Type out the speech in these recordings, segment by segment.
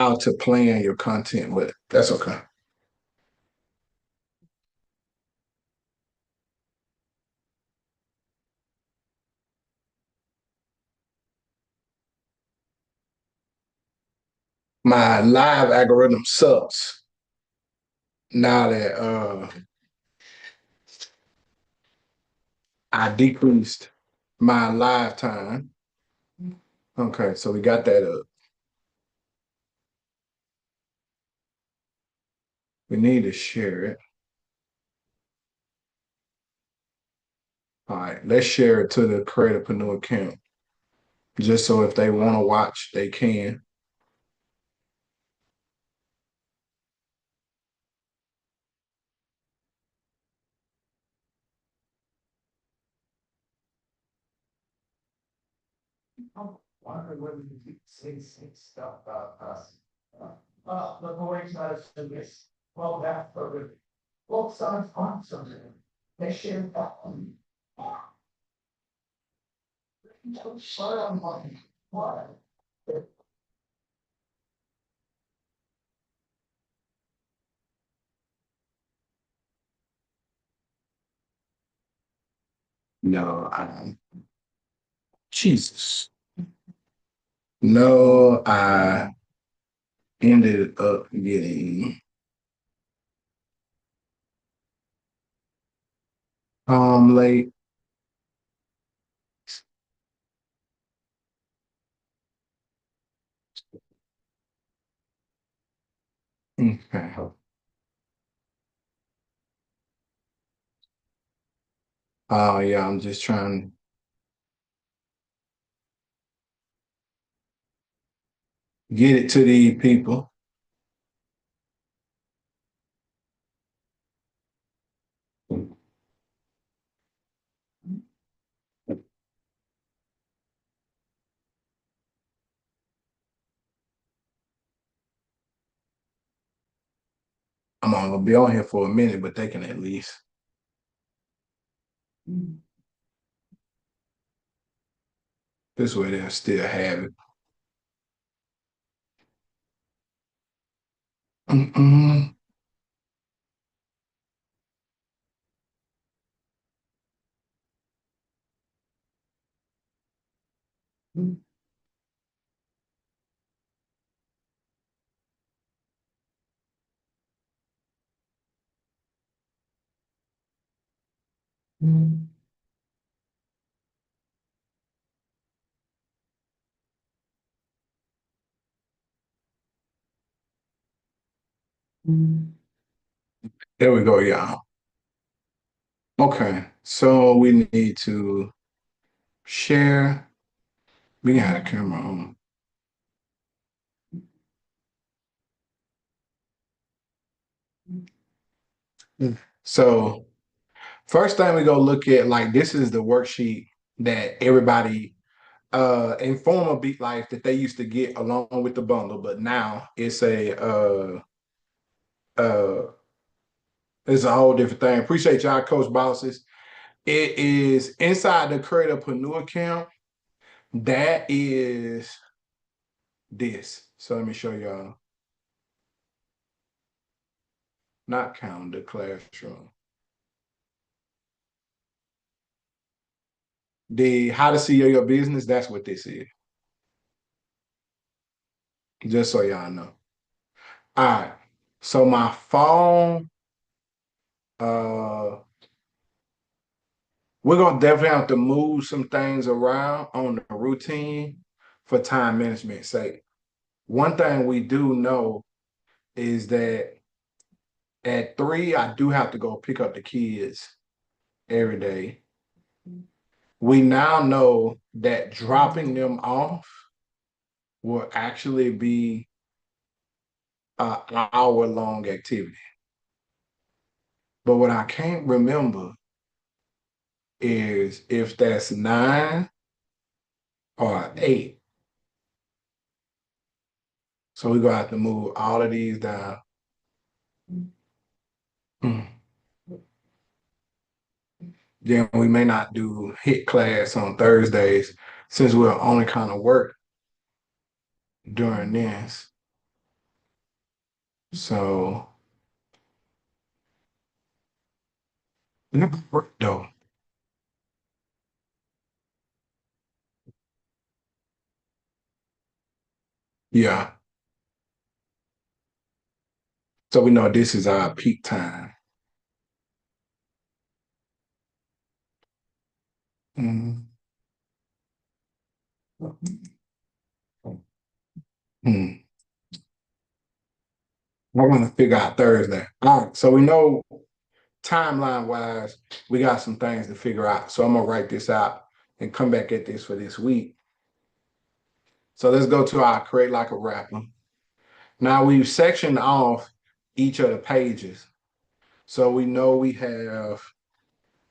how to plan your content, but that's okay. My live algorithm sucks now that I decreased my live time. Okay, so we got that up. We need to share it. All right, let's share it to the Creatorpreneur account. Just so if they want to watch, they can. Wonder whether you keep saying stuff about us. The boys out of this. Well, that for the books on something. They share that one. Don't shut up on what? No, Jesus. No, I ended up getting late. Okay. Oh yeah, I'm just trying to get it to these people. I'm only gonna be on here for a minute, but they can at least. This way they'll still have it. Mm-mm. There we go, y'all. Okay, so we need to share. We got a camera on. So first thing we go look at, like this is the worksheet that everybody in former Beat Life that they used to get along with the bundle, but now uh it's a whole different thing. Appreciate y'all, Coach Bosses. It is inside the Creatorpreneur account. That is this. So let me show y'all. Not calendar, classroom. The how to CEO your business, that's what this is. Just so y'all know. All right. So my phone, uh, we're gonna definitely have to move some things around on the routine for time management sake. One thing we do know is that at 3, I do have to go pick up the kids every day. We now know that dropping them off will actually be an hour-long activity. But what I can't remember is if that's 9 or 8. So we're gonna have to move all of these down. Mm. Then we may not do hit class on Thursdays since we'll only kind of work during this. So never worked though. Yeah. So we know this is our peak time. Mm. Hmm. I want to figure out Thursday. All right. So we know timeline wise, we got some things to figure out. So I'm gonna write this out and come back at this for this week. So let's go to our create like a rapper. Now we've sectioned off each of the pages. So we know we have,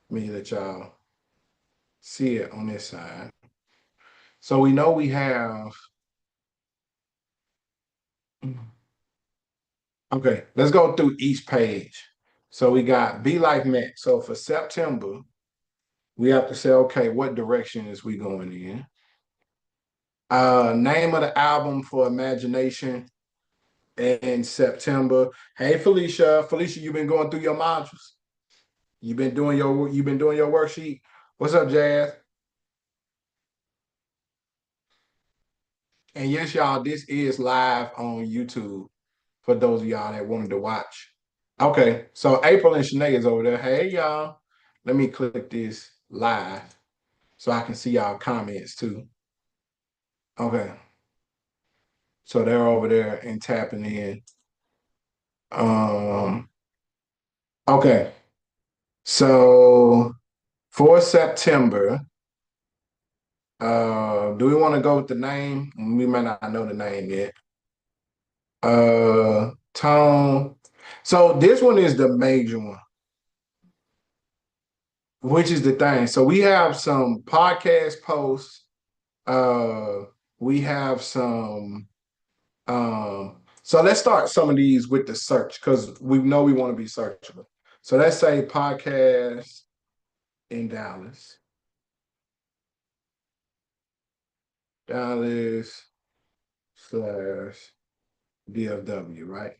let me let y'all see it on this side. So we know we have, okay, let's go through each page. So we got Be Like Matt. So for September, we have to say, okay, what direction is we going in? Name of the album for Imagination in September. Hey Felicia, Felicia, you've been going through your modules. You've been doing your worksheet. What's up, Jazz? And yes, y'all, this is live on YouTube for those of y'all that wanted to watch. Okay, so April and Shanae is over there. Hey y'all. Let me click this live so I can see y'all comments too. Okay. So they're over there and tapping in. Um, okay. So for September, do we want to go with the name? We might not know the name yet. Tone. So this one is the major one, which is the thing. So we have some podcast posts. Uh, we have some. So let's start some of these with the search because we know we want to be searchable. So let's say podcast in Dallas, Dallas slash DFW, right?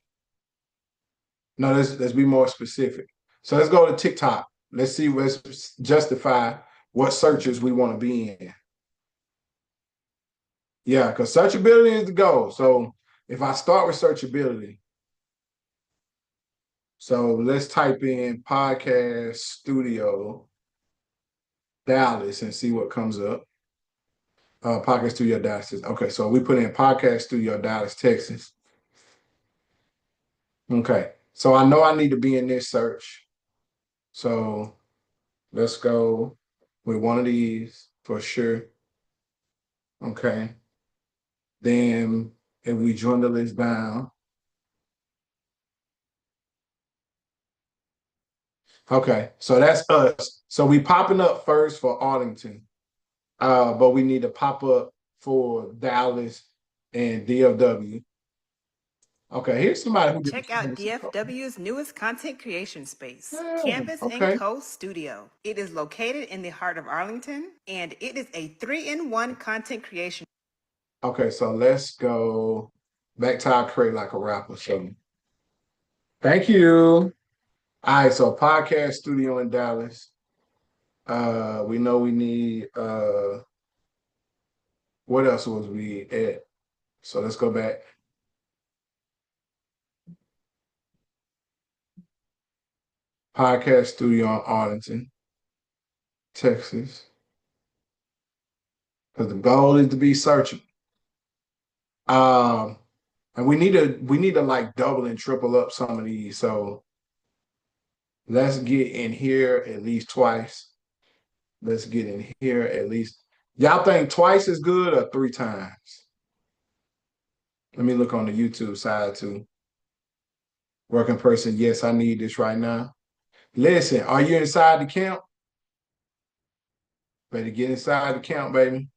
No, let's be more specific. So let's go to TikTok. Let's justify what searches we want to be in. Yeah, because searchability is the goal. So if I start with searchability, so let's type in podcast studio Dallas and see what comes up. Podcast studio Dallas. Okay, so we put in podcast studio Dallas, Texas. Okay, so I know I need to be in this search. So let's go with one of these for sure. Okay. Then if we join the list down, okay, so that's us. So we popping up first for Arlington, but we need to pop up for Dallas and DFW. Okay, here's somebody who Check out did. DFW's newest content creation space, Yeah, Canvas & okay, Co. Studio. It is located in the heart of Arlington, and it is a 3-in-1 content creation. okay. So let's go back to our create like a rapper. So thank you. All right, so podcast studio in Dallas. We know we need what else was we at? So let's go back. Podcast studio in Arlington, Texas. Because the goal is to be searchable. Um, and we need to like double and triple up some of these. So let's get in here at least twice. Let's get in here at least. Y'all think twice is good or three times? Let me look on the YouTube side too. Working person, yes, I need this right now. Listen, are you inside the camp? Better get inside the camp, baby.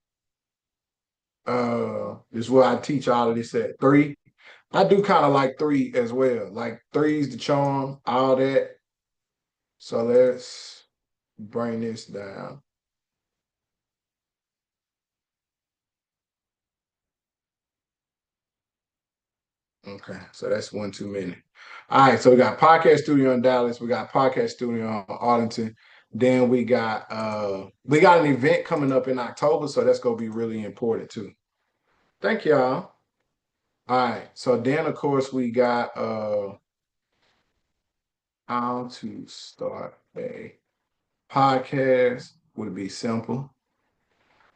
This is where I teach all of this at 3. I do kind of like 3 as well. Like 3's the charm, all that. So let's bring this down. Okay, so that's one too many. All right, so we got podcast studio in Dallas, we got podcast studio in Arlington, then we got an event coming up in October, so that's gonna be really important too. Thank y'all. All right, so then of course we got how to start a podcast would be simple.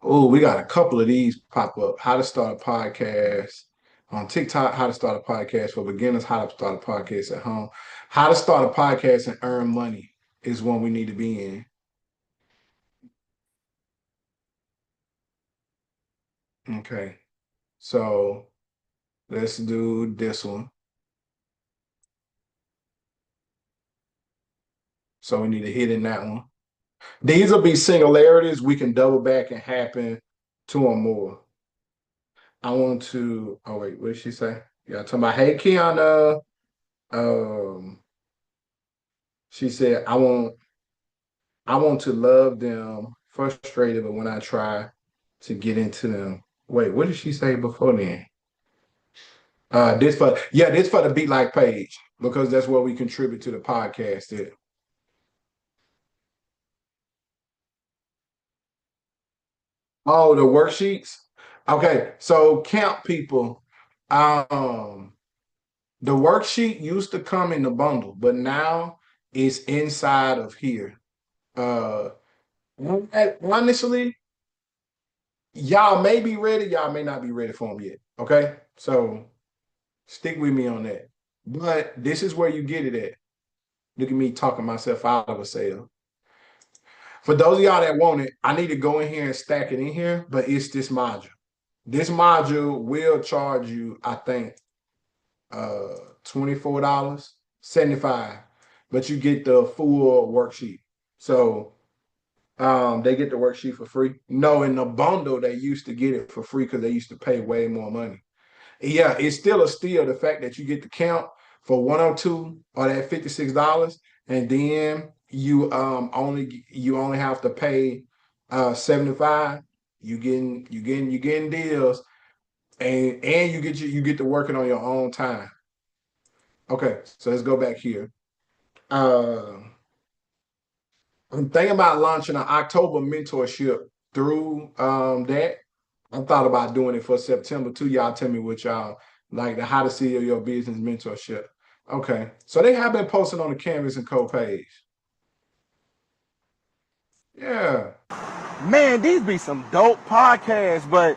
Oh, we got a couple of these pop up. How to start a podcast on TikTok, how to start a podcast for beginners, how to start a podcast at home, how to start a podcast and earn money is one we need to be in. Okay, so let's do this one. So we need to hit in that one. These will be singularities. We can double back and happen two or more. I want to, oh wait, what did she say? Yeah, talking about, hey, Kiana. Um, she said, I want to love them frustrated, but when I try to get into them. Wait, what did she say before then? This for the Beat Like page because that's where we contribute to the podcast. Oh, the worksheets. Okay, so camp people. Um, the worksheet used to come in the bundle, but now it's inside of here. Uh, honestly, y'all may be ready, y'all may not be ready for them yet. Okay, so stick with me on that. But this is where you get it at. Look at me talking myself out of a sale. For those of y'all that want it, I need to go in here and stack it in here, but it's this module. This module will charge you, I think, $24, 75, but you get the full worksheet. So they get the worksheet for free. No, in the bundle, they used to get it for free because they used to pay way more money. Yeah, it's still a steal the fact that you get the count for 102 or that $56, and then you only have to pay 75. You getting deals, and you get to working on your own time. Okay, so let's go back here. Uh, I'm thinking about launching an October mentorship through that. I thought about doing it for September too. Y'all tell me what y'all like the how to see your business mentorship. Okay. So they have been posting on the Canvas and Co page. Yeah. Man, these be some dope podcasts, but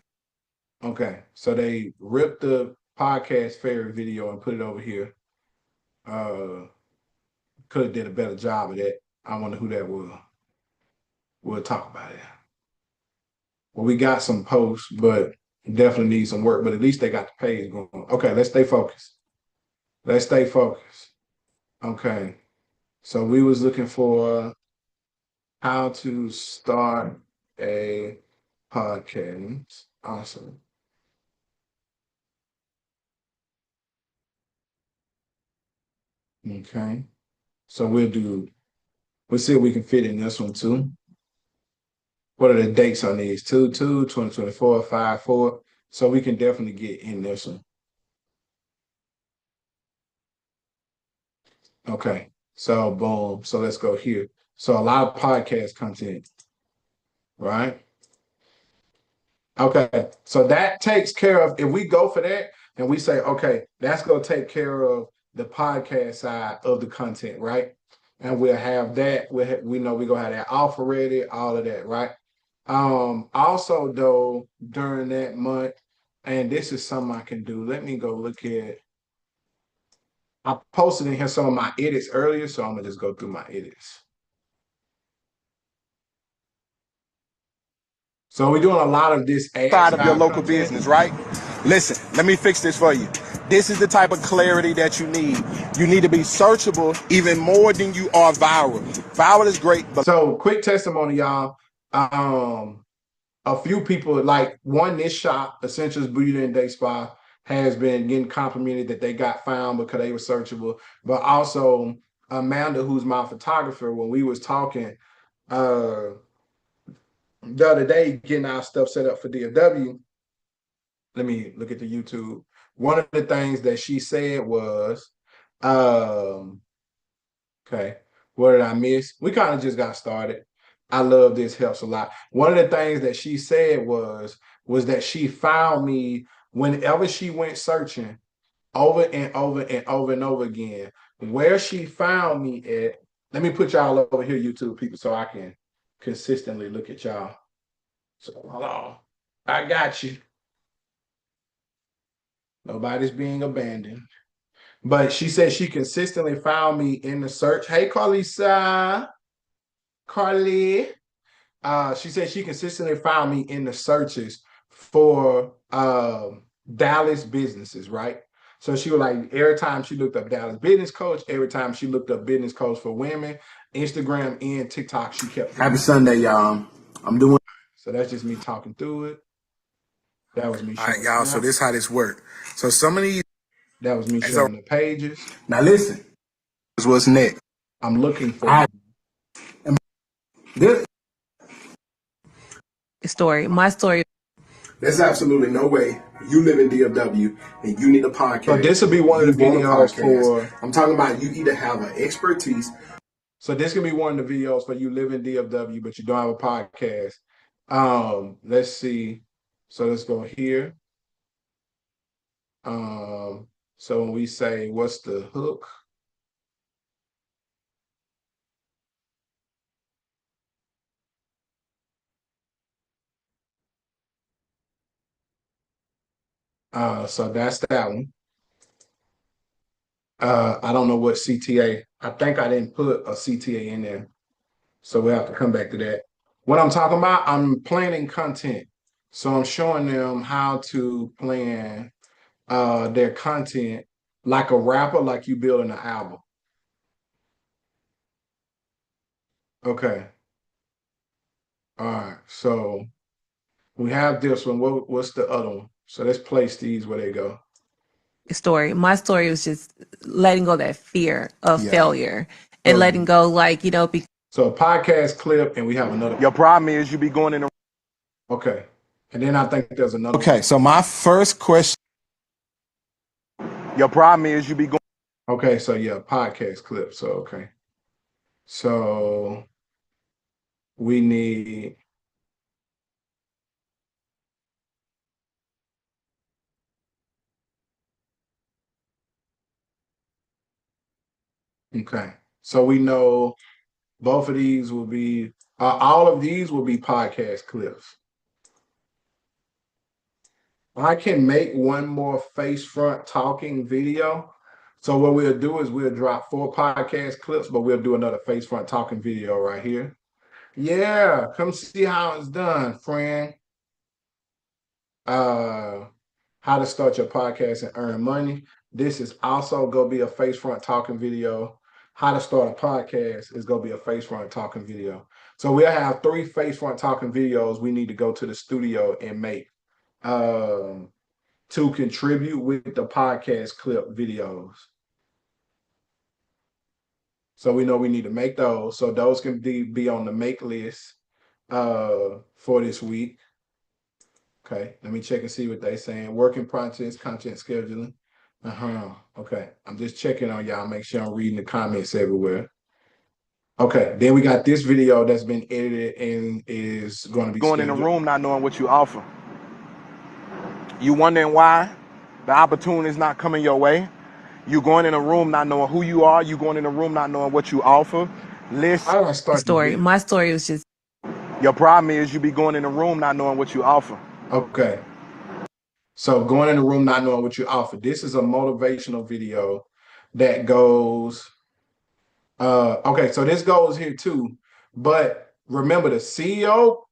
Okay. So they ripped the podcast fairy video and put it over here. Could have did a better job of that. I wonder who that was. We'll talk about it. Well, we got some posts, but definitely need some work. But at least they got the page going. Okay, let's stay focused. Let's stay focused. Okay. So we was looking for how to start a podcast. Awesome. Okay. So we'll see if we can fit in this one too. What are the dates on these? 2/2, 2024, 5/4. So we can definitely get in this one. Okay. So boom. So let's go here. So a lot of podcast content, right? Okay. So that takes care of if we go for that and we say, okay, that's gonna take care of the podcast side of the content, right? And we'll have that. We know we're gonna have that offer ready, all of that, right? Also though, during that month, and this is something I can do. Let me go look at I posted in here some of my edits earlier, so I'm gonna just go through my edits. So we're doing a lot of this ad side of your style local content. business, right? Listen, let me fix this for you. This is the type of clarity that you need. You need to be searchable even more than you are viral. Viral is great, but So quick testimony, y'all. A few people like one this shop, Essentials Beauty and Day Spa, has been getting complimented that they got found because they were searchable. But also Amanda, who's my photographer, when we was talking uh the other day, getting our stuff set up for DFW. Let me look at the YouTube. one of the things that she said was, um, okay, what did I miss? We kind of just got started. I love this, helps a lot. One of the things that she said was that she found me whenever she went searching over and over and over and over again. Where she found me at, let me put y'all over here, YouTube people, so I can consistently look at y'all. So hold on. I got you. Nobody's being abandoned. But she said she consistently found me in the search. Hey, Carlisa. Carly. She said she consistently found me in the searches for Dallas businesses, right? So she was like, every time she looked up Dallas business coach, every time she looked up business coach for women, Instagram and TikTok, she kept. Happy Sunday, y'all. I'm doing. So that's just me talking through it. That was me. All right, y'all. So this how this worked. So some of these. That was me showing the pages. Now listen. This is what's next. I'm looking for. This story. My story. There's absolutely no way you live in DFW and you need a podcast. So this will be one of the videos for. I'm talking about you either have an expertise. So this can be one of the videos for you live in DFW, but you don't have a podcast. Let's see. So let's go here. So when we say, what's the hook? So that's that one. I don't know what CTA. I think I didn't put a CTA in there. So we'll have to come back to that. What I'm talking about, I'm planning content. So I'm showing them how to plan their content like a rapper, like you building an album. Okay. All right. So we have this one. What's the other one? So let's place these where they go. Story. My story was just letting go of that fear of failure and letting go, like, So a podcast clip, and we have another. Your problem is you be going in the. Okay. And then I think there's another. Okay. So my first question. Your problem is you be going. Okay. So yeah, podcast clip. So, okay. So we need. Okay. So we know both of these will be, all of these will be podcast clips. I can make one more face front talking video. So what we'll do is we'll drop 4 podcast clips, but we'll do another face front talking video right here. Yeah, come see how it's done, friend. How to start your podcast and earn money. This is also gonna be a face front talking video. How to start a podcast is gonna be a face front talking video. So we'll have 3 face front talking videos we need to go to the studio and make to contribute with the podcast clip videos. So we know we need to make those. So those can be on the make list for this week. Okay, let me check and see what they're saying. Working projects, content scheduling. Okay, I'm just checking on y'all. Make sure I'm reading the comments everywhere. Okay, then we got this video that's been edited and is going to be going scheduled. In the room not knowing what you offer. You wondering why the opportunity is not coming your way. You going in a room not knowing who you are. You going in a room not knowing what you offer. How do I start story? My story was just. Your problem is you be going in a room not knowing what you offer. Okay. So going in the room not knowing what you offer. This is a motivational video that goes. Okay, so this goes here too. But remember, the CEO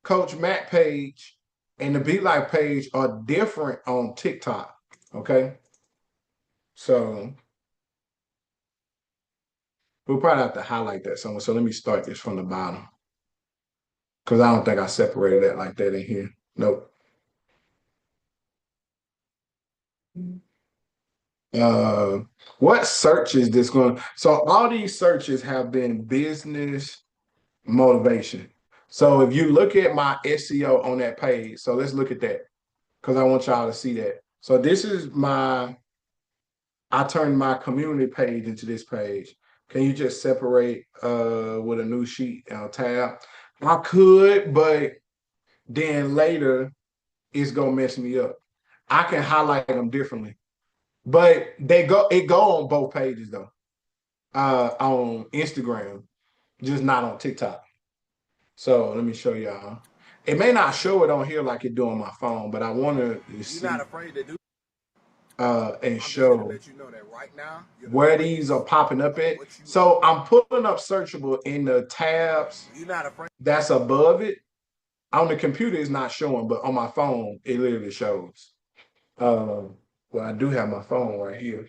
Coach Matt page and the Be Life page are different on TikTok. Okay. So we'll probably have to highlight that somewhere. So let me start this from the bottom. Because I don't think I separated that like that in here. Nope. What search is this going? So all these searches have been business motivation. So if you look at my SEO on that page, so let's look at that because I want y'all to see that. So this is I turned my community page into this page. Can you just separate with a new sheet tab? I could, but then later it's gonna mess me up. I can highlight them differently, but it go on both pages though. On Instagram, just not on TikTok. So let me show y'all. It may not show it on here like it do on my phone, but I want to see. You're not afraid to do. And show Let you know that right now where these are popping up at. So I'm pulling up searchable in the tabs You're not afraid. that's above it. On the computer, it's not showing, but on my phone, it literally shows. Well, I do have my phone right here.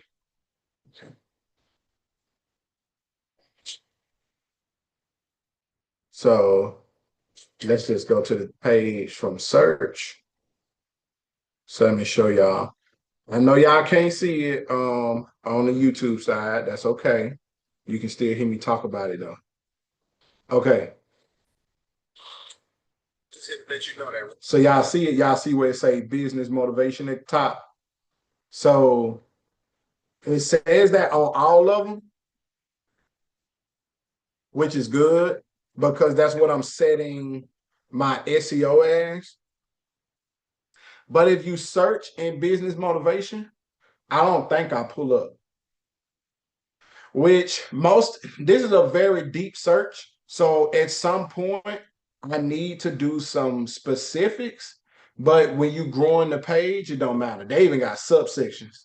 So let's just go to the page from search. So let me show y'all. I know y'all can't see it on the YouTube side. That's okay. You can still hear me talk about it though. Okay. Just let you know that. So y'all see it. Y'all see where it say business motivation at the top. So it says that on all of them, which is good because that's what I'm setting my SEO as. But if you search in business motivation, I don't think I pull up. This is a very deep search. So at some point, I need to do some specifics. But when you grow in the page, it don't matter. They even got subsections.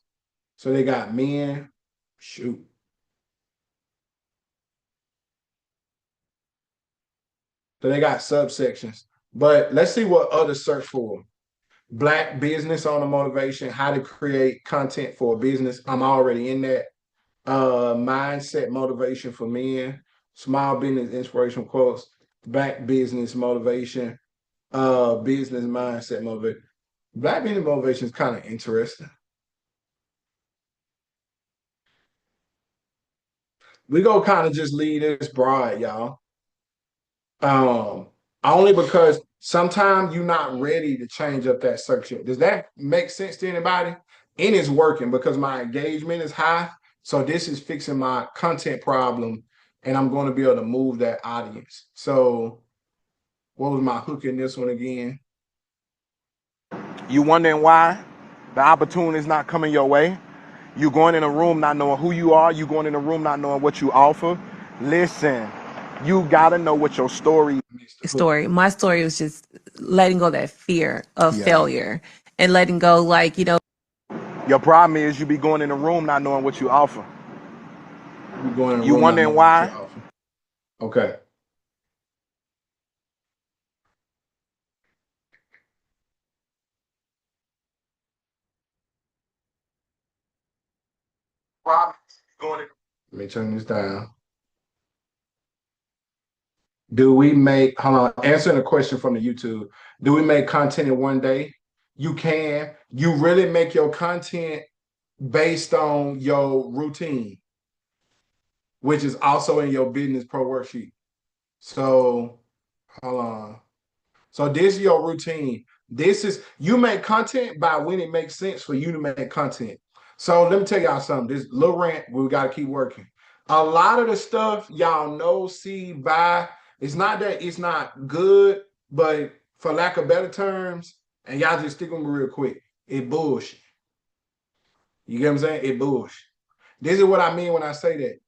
So they got men. Shoot. So they got subsections. But let's see what others search for. Black business owner motivation, how to create content for a business. I'm already in that. Mindset motivation for men, small business inspirational quotes, Black business motivation, business mindset motivation. Black business motivation is kind of interesting. We go kind of just leave this broad, y'all. Only because sometimes you're not ready to change up that search. Does that make sense to anybody? And it's working because my engagement is high. So this is fixing my content problem, and I'm going to be able to move that audience. So what was my hook in this one again? You wondering why the opportunity is not coming your way? You going in a room not knowing who you are. You going in a room not knowing what you offer. Listen, you gotta know what your story. My story was just letting go that fear of failure and letting go, like, Your problem is you be going in a room not knowing what you offer. You wondering why? Okay. Let me turn this down. Hold on, answering a question from the YouTube. Do we make content in one day? You can. You really make your content based on your routine, which is also in your business pro worksheet. So hold on. So this is your routine. You make content by when it makes sense for you to make content. So let me tell y'all something. This little rant, we got to keep working. A lot of the stuff y'all know, see, buy, it's not that it's not good, but for lack of better terms, and y'all just stick with me real quick, it bullshit. You get what I'm saying? It bullshit. This is what I mean when I say that.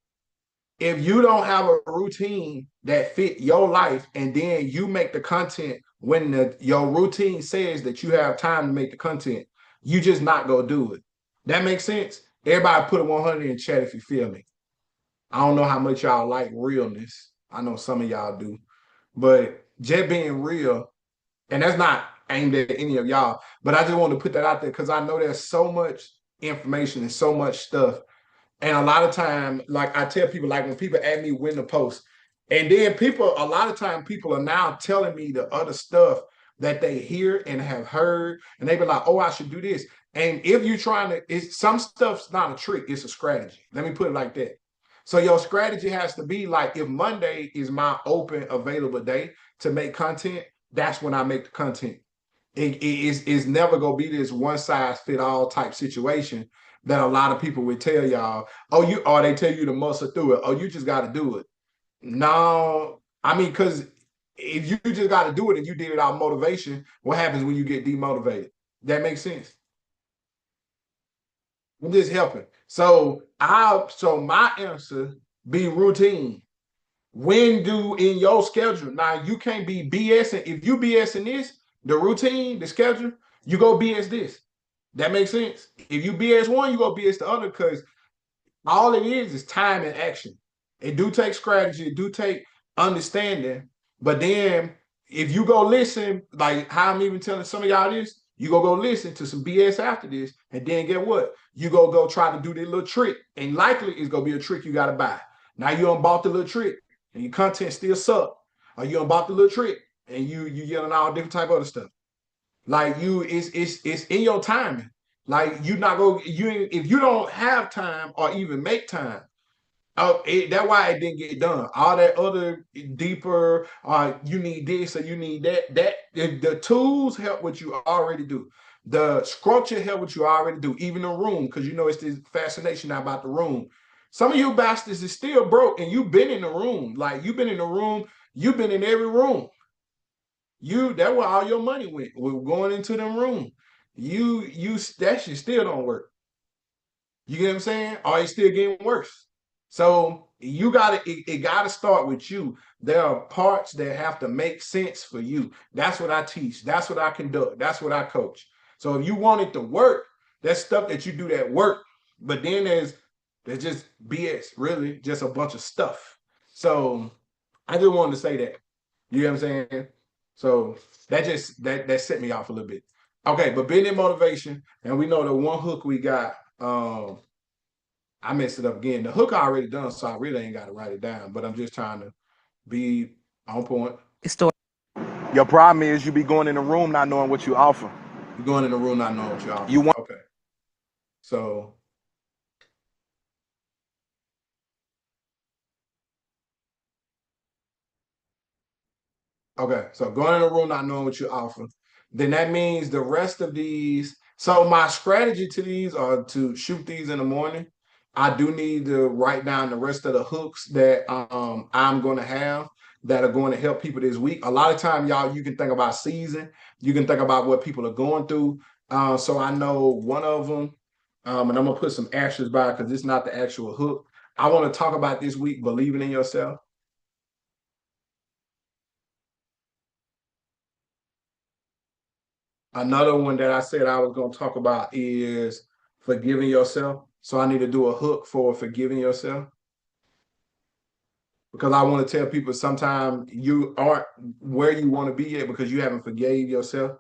If you don't have a routine that fit your life and then you make the content when your routine says that you have time to make the content, you just not gonna do it. That makes sense? Everybody put a 100 in chat if you feel me. I don't know how much y'all like realness. I know some of y'all do. But just being real, and that's not aimed at any of y'all, but I just want to put that out there because I know there's so much information and so much stuff. And a lot of time, like I tell people, like when people ask me when to post, and then a lot of time people are now telling me the other stuff that they hear and have heard, and they be like, oh, I should do this. And if you're trying to, some stuff's not a trick, it's a strategy. Let me put it like that. So your strategy has to be like, if Monday is my open available day to make content, that's when I make the content. It's never gonna be this one size fit all type situation that a lot of people would tell y'all, or they tell you to muscle through it, you just got to do it. No, I mean, because if you just got to do it and you did it out of motivation, what happens when you get demotivated? That makes sense. I'm just helping. So my answer be routine. When do in your schedule? Now you can't be BSing. If you BSing this, the routine, the schedule, you go BS this. That makes sense. If you BS one, you go BS the other because all it is time and action. It do take strategy, it do take understanding. But then if you go listen, like how I'm even telling some of y'all this, you go listen to some BS after this, and then get what? You go try to do this little trick, and likely it's gonna be a trick you gotta buy. Now you done bought the little trick, and your content still suck, or you done bought the little trick, and you yelling all different type of other stuff. Like it's in your timing. Like you not go you if you don't have time or even make time. That's why it didn't get done. All that other deeper, you need this or you need that. The tools help what you already do. The structure help what you already do. Even the room, because you know it's this fascination now about the room. Some of you bastards is still broke, and you've been in the room. Like you've been in the room. You've been in every room. That where all your money went. We're going into them room. That shit still don't work. You get what I'm saying? Or it's still getting worse. So it gotta start with you. There are parts that have to make sense for you. That's what I teach. That's what I conduct. That's what I coach. So if you want it to work, that's stuff that you do that work. But then there's just BS, really, just a bunch of stuff. So I just wanted to say that. You know what I'm saying? So that set me off a little bit. Okay, but being in motivation, and we know the one hook we got. I messed it up again. The hook I already done, so I really ain't got to write it down. But I'm just trying to be on point. Story. Your problem is you be going in the room not knowing what you offer. You're going in the room not knowing what you offer. You want okay. So going in the room not knowing what you offer. Then that means the rest of these. So my strategy to these are to shoot these in the morning. I do need to write down the rest of the hooks that I'm going to have that are going to help people this week. A lot of time, y'all, you can think about season. You can think about what people are going through. So I know one of them, and I'm going to put some asterisks by because it's not the actual hook. I want to talk about this week, believing in yourself. Another one that I said I was going to talk about is forgiving yourself. So I need to do a hook for forgiving yourself. Because I want to tell people sometimes you aren't where you want to be yet because you haven't forgave yourself.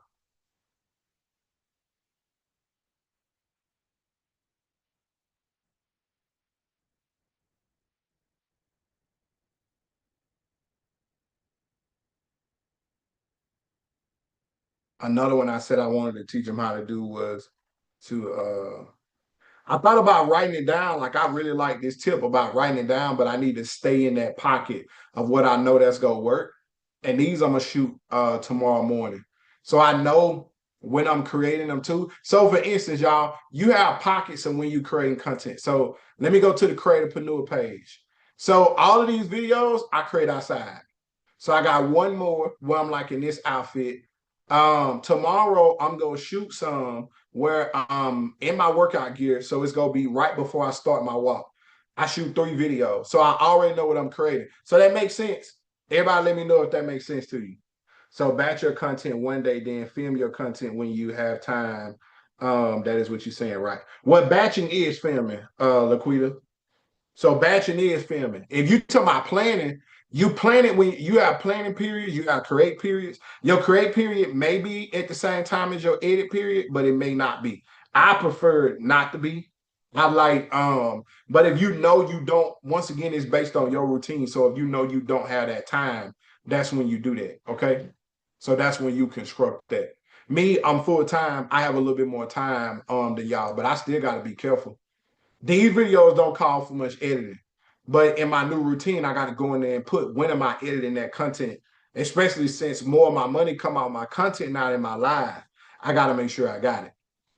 Another one I said I wanted to teach them how to do was to I thought about writing it down. Like I really like this tip about writing it down, but I need to stay in that pocket of what I know that's gonna work. And these I'm gonna shoot tomorrow morning. So I know when I'm creating them too. So for instance, y'all, you have pockets of when you creating content. So let me go to the Creatorpreneur page. So all of these videos I create outside. So I got one more where I'm like in this outfit. Tomorrow I'm gonna shoot some where I'm in my workout gear. So it's gonna be right before I start my walk. I shoot 3 videos. So I already know what I'm creating. So that makes sense. Everybody let me know if that makes sense to you. So batch your content one day, then film your content when you have time. That is what you're saying, right? What batching is filming, Laquita. So batching is filming. If you talk about planning, you plan it when you have planning periods, you have create periods. Your create period may be at the same time as your edit period, but it may not be. I prefer it not to be. I like, but if you know you don't, once again, it's based on your routine. So if you know you don't have that time, that's when you do that. Okay. So that's when you construct that. Me, I'm full time. I have a little bit more time than y'all, but I still gotta be careful. These videos don't call for much editing. But in my new routine, I got to go in there and put when am I editing that content, especially since more of my money come out of my content, not in my live. I got to make sure I got it.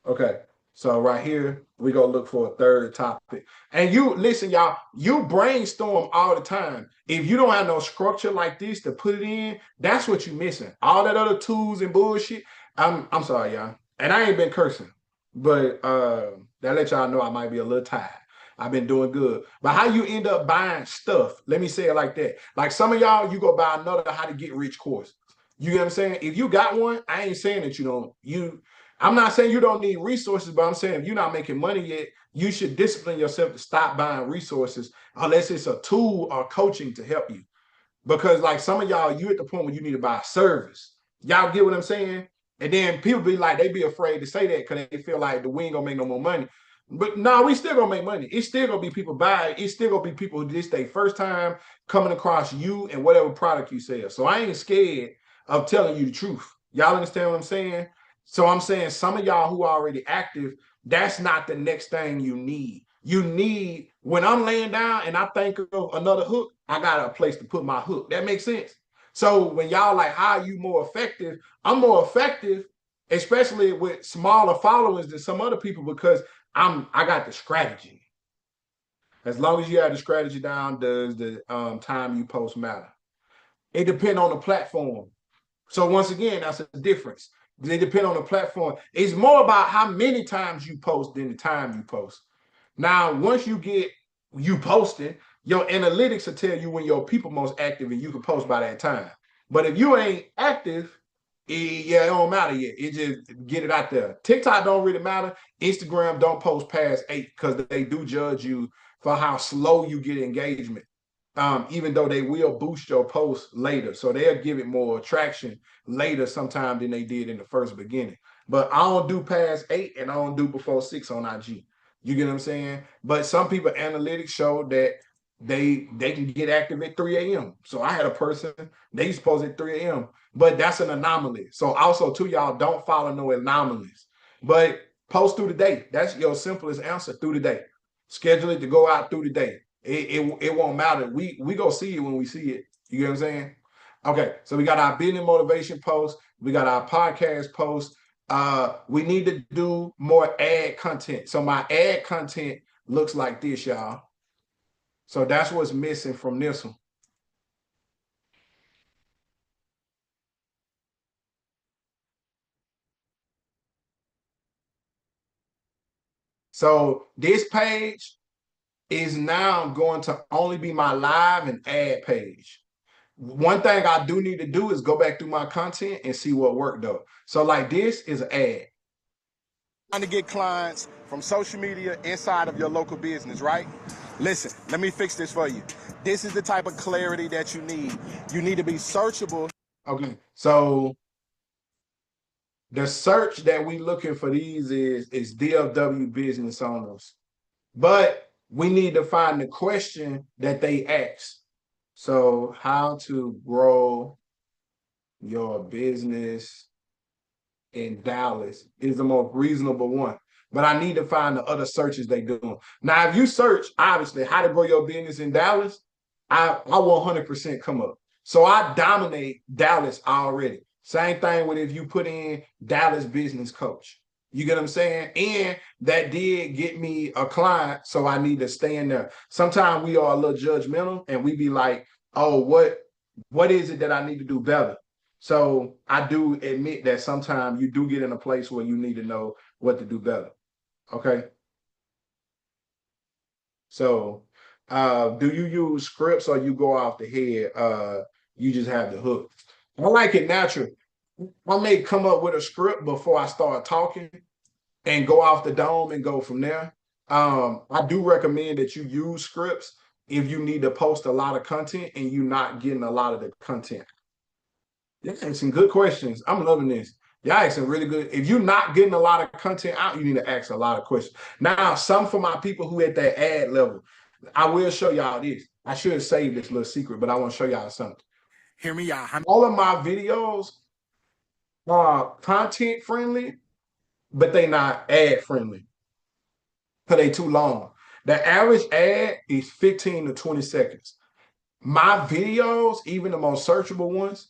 Okay. So right here, we go look for a third topic. And you listen, y'all, you brainstorm all the time. If you don't have no structure like this to put it in, that's what you're missing. All that other tools and bullshit. I'm sorry, y'all. And I ain't been cursing, but that let y'all know I might be a little tired. I've been doing good. But how you end up buying stuff, let me say it like that. Like some of y'all, you go buy another how to get rich course. You get what I'm saying? If you got one, I ain't saying that you don't. I'm not saying you don't need resources, but I'm saying if you're not making money yet, you should discipline yourself to stop buying resources unless it's a tool or coaching to help you. Because like some of y'all, you at the point where you need to buy a service. Y'all get what I'm saying? And then people be like, they be afraid to say that because they feel like we ain't gonna make no more money. But no, we still gonna make money. It's still gonna be people buy it. It's still gonna be people who this their first time coming across you and whatever product you sell. So I ain't scared of telling you the truth. Y'all understand what I'm saying? So I'm saying some of y'all who are already active, that's not the next thing you need. You need, when I'm laying down and I think of another hook, I got a place to put my hook. That makes sense. So when y'all like, how are you more effective? I'm more effective, especially with smaller followers than some other people because I got the strategy. As long as you have the strategy down, does the time you post matter? It depends on the platform. So once again, that's a difference. They depend on the platform. It's more about how many times you post than the time you post. Now, once you get you posting, your analytics will tell you when your people most active and you can post by that time. But if you ain't active, yeah, it don't matter yet. It just get it out there. TikTok don't really matter. Instagram don't post past 8 because they do judge you for how slow you get engagement. Even though they will boost your post later. So they'll give it more traction later sometime than they did in the first beginning. But I don't do past 8 and I don't do before 6 on IG. You get what I'm saying? But some people analytics show that they can get active at 3 a.m. So I had a person, they used to post at 3 a.m. But that's an anomaly. So also too, y'all don't follow no anomalies. But post through the day. That's your simplest answer through the day. Schedule it to go out through the day. It won't matter. We go see it when we see it. You get what I'm saying? Okay, so we got our business motivation post. We got our podcast post. We need to do more ad content. So my ad content looks like this, y'all. So that's what's missing from this one. So this page is now going to only be my live and ad page. One thing I do need to do is go back through my content and see what worked though. So like this is an ad. Trying to get clients from social media inside of your local business, right? Listen, let me fix this for you. This is the type of clarity that you need. You need to be searchable. Okay, so the search that we looking for these is DFW business owners, but we need to find the question that they ask. So how to grow your business in Dallas is the most reasonable one. But I need to find the other searches they doing. Now, if you search, obviously, how to grow your business in Dallas, I 100% come up. So I dominate Dallas already. Same thing with if you put in Dallas business coach. You get what I'm saying? And that did get me a client, so I need to stay in there. Sometimes we are a little judgmental and we be like, oh, what is it that I need to do better? So I do admit that sometimes you do get in a place where you need to know what to do better. Okay. So do you use scripts or you go off the head? You just have the hook. I like it natural. I may come up with a script before I start talking and go off the dome and go from there. I do recommend that you use scripts if you need to post a lot of content and you're not getting a lot of the content. Yeah, some good questions. I'm loving this. Y'all asking really good. If you're not getting a lot of content out, you need to ask a lot of questions. Now, some for my people who at that ad level, I will show y'all this. I should have saved this little secret, but I want to show y'all something. Hear me out. All of my videos are content friendly, but they not ad friendly because they too long. The average ad is 15 to 20 seconds. My videos, even the most searchable ones,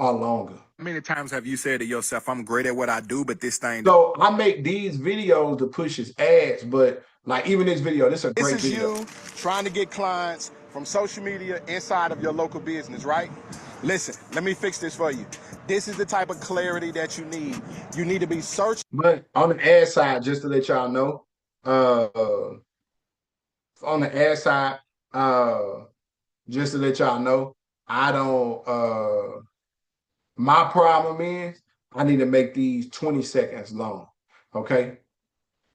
or longer. How many times have you said to yourself, I'm great at what I do, but this thing? So I make these videos to push his ads, but like even this video, this is a This great is video. you trying to get clients from social media inside of your local business, right? Listen, let me fix this for you. This is the type of clarity that you need. You need to be searching. But on the ad side, just to let y'all know, on the ad side, just to let y'all know, I don't my problem is I need to make these 20 seconds long. Okay.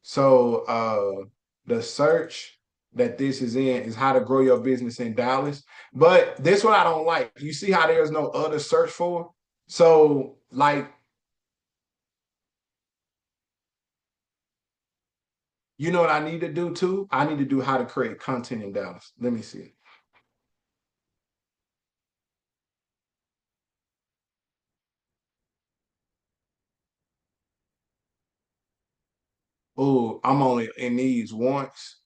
So the search that this is in is how to grow your business in Dallas. But this what I don't like. You see how there's no other search for? So like, you know what I need to do too? I need to do how to create content in Dallas. Let me see. Oh, I'm only in these once,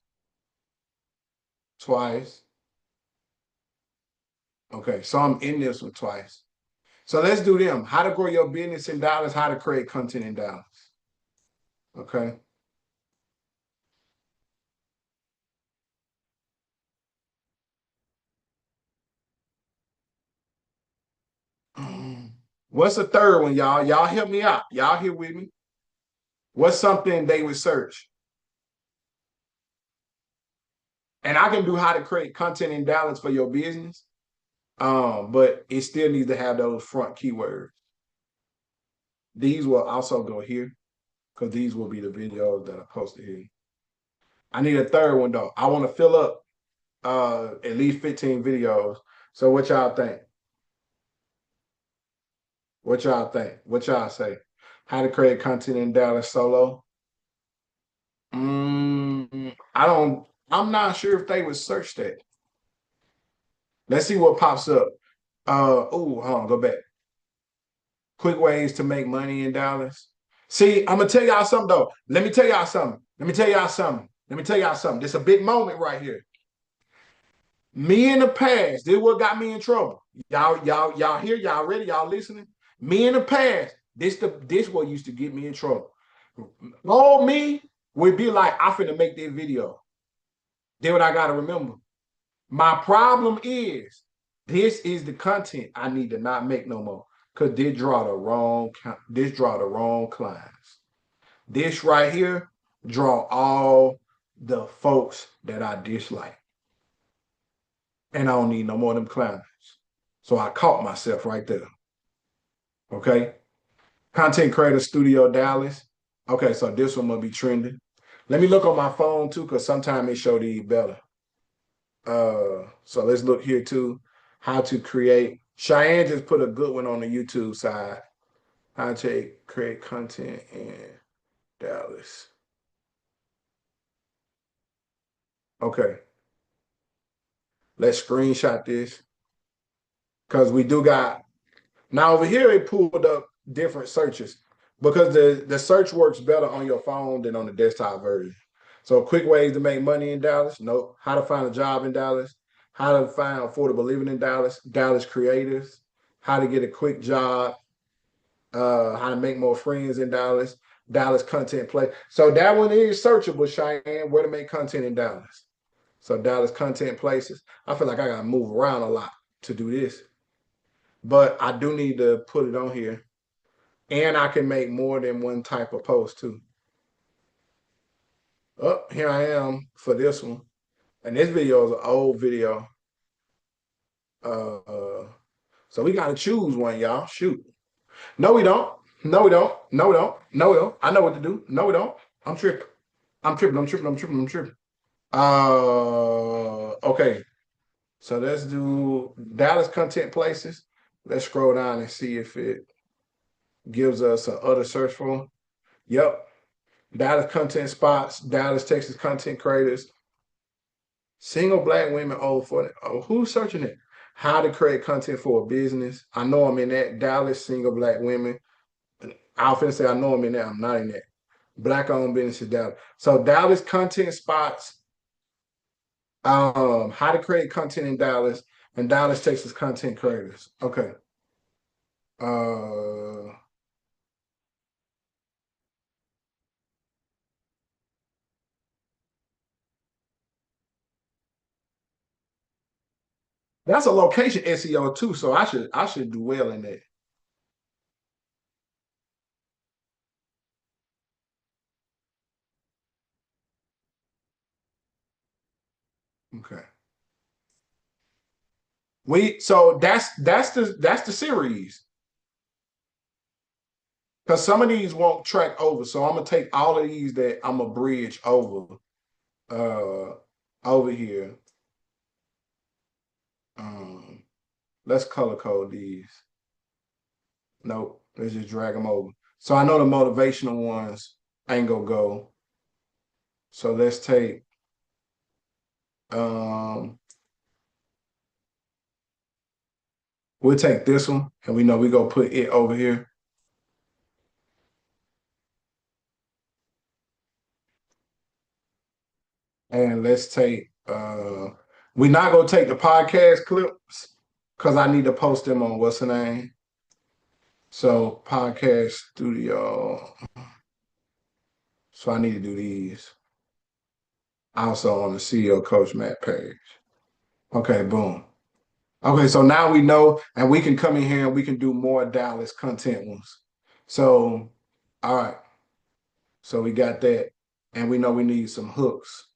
twice. Okay, so I'm in this one twice. So let's do them. How to grow your business in Dallas, how to create content in Dallas. Okay. What's the third one, y'all? Y'all help me out. Y'all here with me? What's something they would search? And I can do how to create content in Dallas for your business. But it still needs to have those front keywords. These will also go here because these will be the videos that are posted here. I need a third one though. I want to fill up at least 15 videos. So what y'all think? What y'all think? What y'all say? How to create content in Dallas solo? I'm not sure if they would search that. Let's see what pops up. Hold on, go back. Quick ways to make money in Dallas. See, I'm gonna tell y'all something though. Let me tell y'all something. Let me tell y'all something. Let me tell y'all something. This is a big moment right here. Me in the past, this is what got me in trouble. Y'all here? Y'all ready? Y'all listening? Me in the past, this what used to get me in trouble. All me would be like, I finna make this video. Then what I gotta remember. My problem is this is the content I need to not make no more. Cause this draw the wrong clients. This right here draw all the folks that I dislike. And I don't need no more of them clients. So I caught myself right there. Okay. Content Creator Studio Dallas. Okay, so this one will be trending. Let me look on my phone too, because sometimes it show these better. So let's look here too. How to create. Cheyenne just put a good one on the YouTube side. How to create content in Dallas. Okay. Let's screenshot this. Because we do got, now over here it pulled up different searches because the search works better on your phone than on the desktop version. So quick ways to make money in Dallas. Nope. How to find a job in Dallas. How to find affordable living in Dallas. Dallas creators. How to get a quick job. How to make more friends in Dallas. Dallas content play. So that one is searchable, Cheyenne. Where to make content in Dallas. So Dallas content places. I feel like I gotta move around a lot to do this. But I do need to put it on here. And I can make more than one type of post too. Oh, here I am for this one. And this video is an old video. So we gotta choose one, y'all. Shoot. No, we don't. No, we don't. No, we don't. No, we don't. I know what to do. No, we don't. I'm tripping. I'm tripping. I'm tripping. I'm tripping. I'm tripping. Okay. So let's do Dallas content places. Let's scroll down and see if it gives us a other search for. Yep. Dallas content spots, Dallas, Texas content creators, single black women over 40. Oh, who's searching it? How to create content for a business. I know I'm in that. Dallas single black women. I was finna say I know I'm in that. I'm not in that. Black owned businesses Dallas. So Dallas content spots, how to create content in Dallas, and Dallas, Texas content creators. Okay. Uh, that's a location SEO too, so I should do well in that. Okay. So that's the series. Because some of these won't track over. So I'm gonna take all of these that I'm a bridge uh over here. Um let's color code these. Nope, let's just drag them over. So I know the motivational ones ain't gonna go. So let's take we'll take this one and we know we go put it over here. And let's take we're not gonna take the podcast clips because I need to post them on what's the name? So podcast studio. So I need to do these. Also on the CEO Coach Matt page. Okay, boom. Okay, so now we know, and we can come in here and we can do more Dallas content ones. So, all right. So we got that, and we know we need some hooks.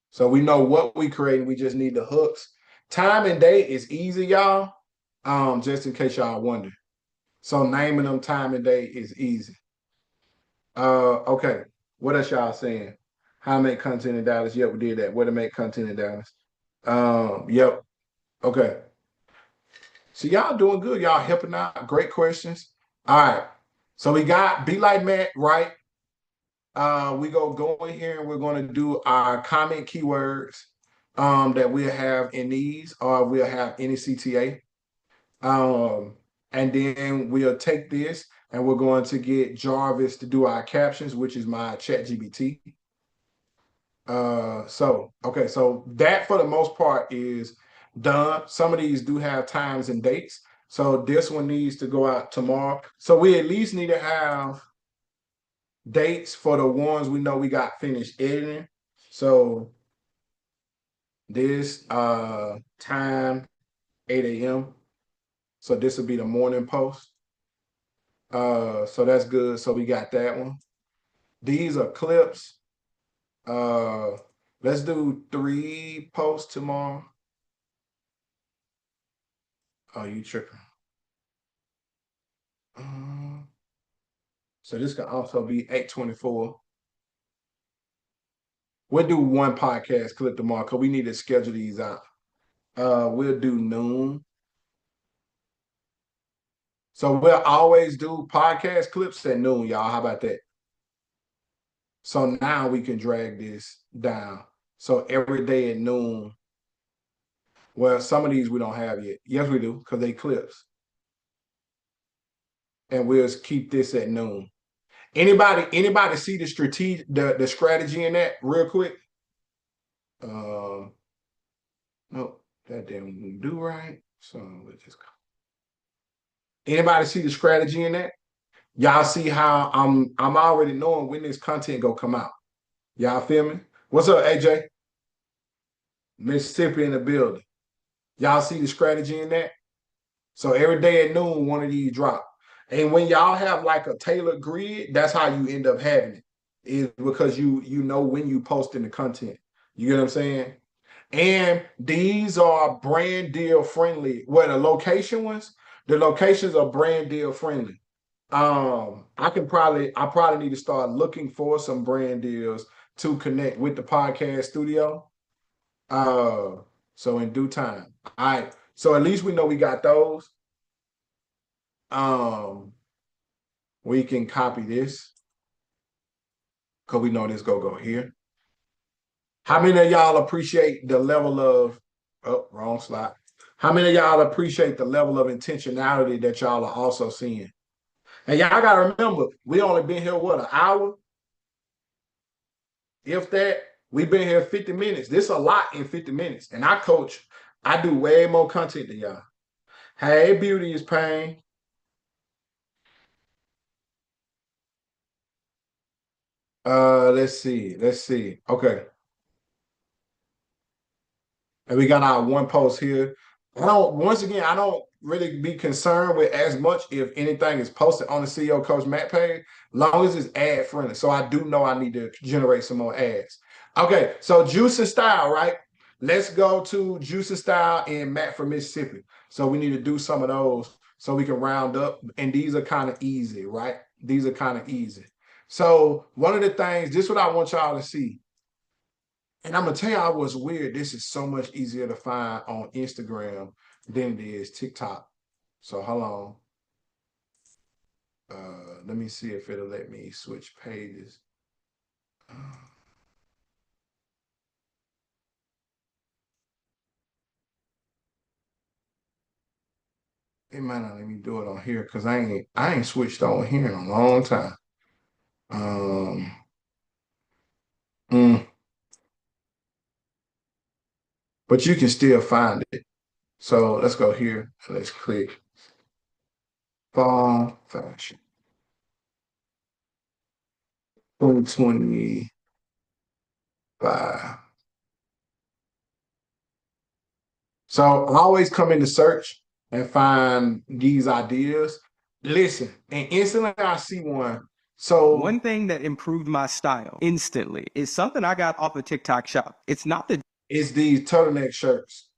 So we know what we create. We just need the hooks. Time and date is easy, y'all. Just in case y'all wonder. So naming them time and date is easy. Okay. What else y'all saying? How to make content in Dallas? Yep, we did that. Where to make content in Dallas? Yep. Okay. So y'all doing good. Y'all helping out. Great questions. All right. So we got Be Like Matt, right? We go in here and we're going to do our comment keywords that we'll have in these, or we'll have any CTA. And then we'll take this and we're going to get Jarvis to do our captions, which is my ChatGPT. So that for the most part is done. Some of these do have times and dates. So this one needs to go out tomorrow. So we at least need to have dates for the ones we know we got finished editing. So this time 8 a.m. So this will be the morning post. So that's good. So we got that one. These are clips. Let's do 3 posts tomorrow. Oh, you tripping. So this can also be 8:24. We'll do 1 podcast clip tomorrow because we need to schedule these out. We'll do noon. So we'll always do podcast clips at noon, y'all. How about that? So now we can drag this down. So every day at noon. Well, some of these we don't have yet. Yes, we do, because they clips. And we'll keep this at noon. Anybody see the strategy in that real quick? Nope, that didn't do right. So we'll just go. Anybody see the strategy in that? Y'all see how I'm already knowing when this content go come out. Y'all feel me? What's up, AJ? Mississippi in the building. Y'all see the strategy in that? So every day at noon, one of these drop. And when y'all have like a tailored grid, that's how you end up having it. Is because you know when you posting the content. You get what I'm saying? And these are brand deal friendly. Well, the locations are brand deal friendly. I probably need to start looking for some brand deals to connect with the podcast studio. So in due time. All right. So at least we know we got those. We can copy this because we know this go here. How many of y'all appreciate the level of wrong slide? How many of y'all appreciate the level of intentionality that y'all are also seeing? And y'all gotta remember, we only been here what, an hour? If that, we've been here 50 minutes. This is a lot in 50 minutes. And I do way more content than y'all. Hey, beauty is pain. Let's see. Let's see. Okay. And we got our one post here. Once again, I don't really be concerned with as much if anything is posted on the CEO Coach Matt page, long as it's ad friendly. So I do know I need to generate some more ads. Okay, so Juice and Style, right? Let's go to Juice and Style and Matt from Mississippi. So we need to do some of those so we can round up. And these are kind of easy, right? These are kind of easy. So one of the things, this is what I want y'all to see. And I'm gonna tell y'all what's weird. This is so much easier to find on Instagram than it is TikTok. So hold on. Let me see if it'll let me switch pages. It might not let me do it on here because I ain't switched on here in a long time. Um, mm, but you can still find it. So let's go here and let's click fall fashion 2025. So I always come into search and find these ideas. Listen, and instantly I see one. So One thing that improved my style instantly is something I got off of TikTok Shop. It's not the it's these turtleneck shirts,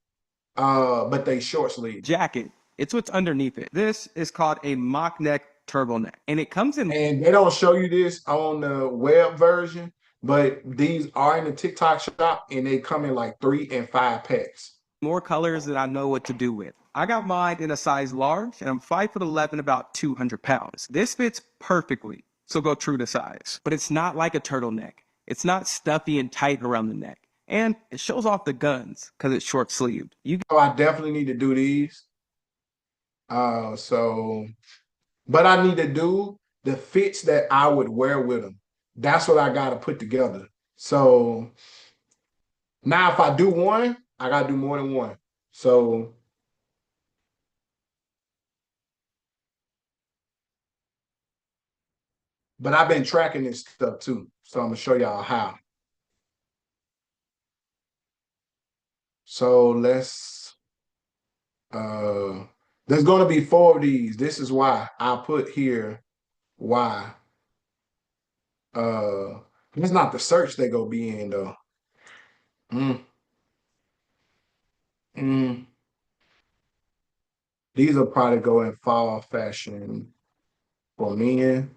but they short sleeve. jacket, it's what's underneath it. This is called a mock neck turtleneck, and it comes in And they don't show you this on the web version, but these are in the TikTok shop and they come in like 3 and 5 packs. more colors than I know what to do with. I got mine in a size large, and I'm 5'11", about 200 pounds. This fits perfectly, so go true to size. But it's not like a turtleneck. It's not stuffy and tight around the neck. And it shows off the guns because it's short sleeved. So I definitely need to do these. But I need to do the fits that I would wear with them. That's what I got to put together. So now if I do one, I got to do more than one. So but I've been tracking this stuff too. So I'm gonna show y'all how. So there's gonna be 4 of these. This is why I put here why. It's not the search they go be in though. Mm, mm. These will probably go in fall fashion for men.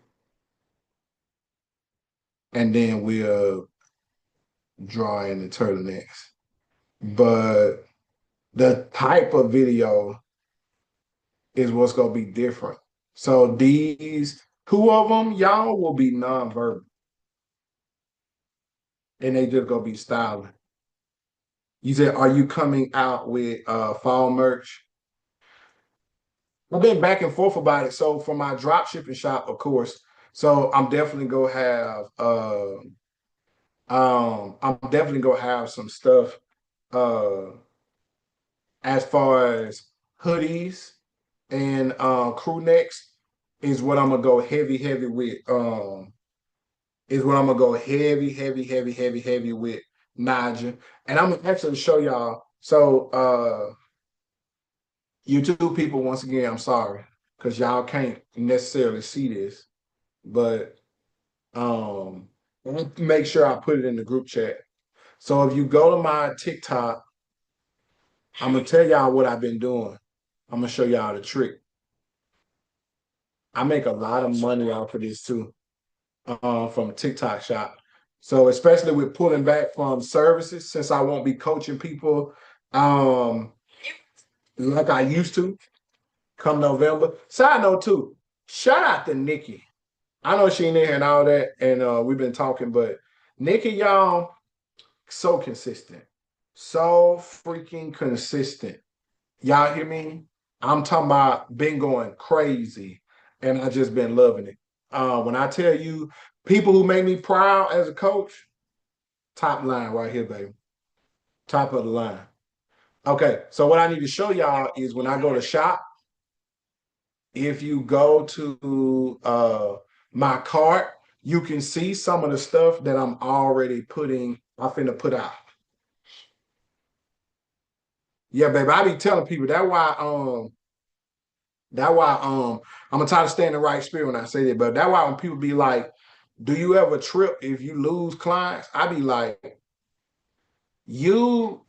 And then we'll draw in the turtlenecks. But the type of video is what's gonna be different. So these 2 of them, y'all will be non-verbal. And they just gonna be styling. You said, are you coming out with fall merch? I've been back and forth about it. So for my drop shipping shop, of course. So I'm definitely gonna have some stuff as far as hoodies and crew necks is what I'm gonna go heavy with. Is what I'm gonna go heavy with Naja. And I'm gonna actually show y'all. So YouTube people, once again, I'm sorry, because y'all can't necessarily see this, but make sure I put it in the group chat. So if you go to my TikTok, I'm gonna tell y'all what I've been doing. I'm gonna show y'all the trick. I make a lot of money off of this too, from a TikTok shop. So especially with pulling back from services, since I won't be coaching people like I used to come November. Side note too, shout out to Nikki. I know she ain't in here and all that, and we've been talking, but Nikki, y'all, so consistent. So freaking consistent. Y'all hear me? I'm talking about been going crazy and I just been loving it. When I tell you people who make me proud as a coach, top line right here, baby. Top of the line. Okay, so what I need to show y'all is when I go to shop, if you go to my cart, you can see some of the stuff that I'm finna put out. Yeah, baby, I be telling people that why I'm gonna try to stay in the right spirit when I say that, but that why when people be like, do you ever trip if you lose clients? I be like, you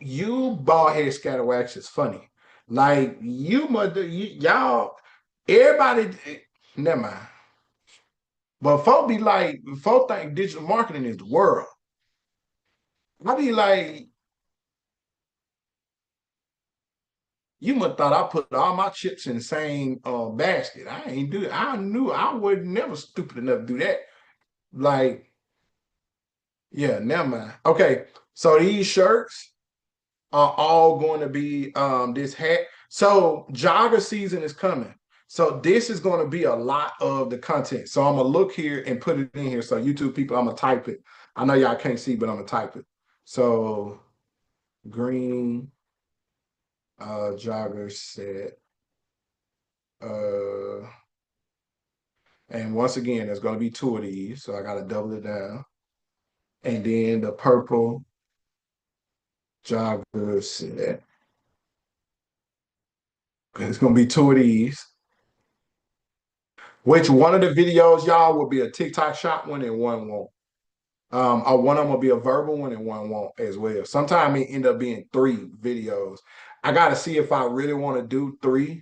bald headed scatterwags is funny. Like y'all, everybody, never mind. But folk think digital marketing is the world. I be like, you must thought I put all my chips in the same basket. I ain't do it. I knew I would never stupid enough to do that. Like, yeah, never mind. Okay, so these shirts are all going to be this hat. So jogger season is coming. So this is going to be a lot of the content. So I'm gonna look here and put it in here. So YouTube people, I'm gonna type it. I know y'all can't see, but I'm gonna type it. So green jogger set. Uh and once again, there's gonna be two of these, so I gotta double it down. And then the purple jogger set. It's gonna be two of these. Which one of the videos, y'all, will be a TikTok shop one and one won't. Or one of them will be a verbal one and one won't as well. Sometimes it end up being 3 videos. I gotta see if I really want to do 3.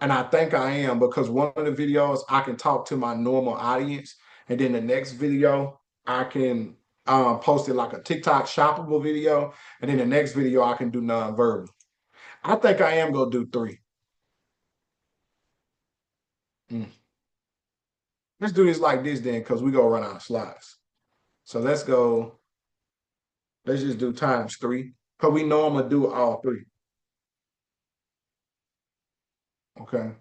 And I think I am, because one of the videos I can talk to my normal audience, and then the next video I can post it like a TikTok shoppable video, and then the next video I can do non-verbal. I think I am gonna do 3. Mm. Let's do this like this then, because we gonna run out of slides. So let's go. Let's just do times 3, because we know I'm gonna do all 3. Okay.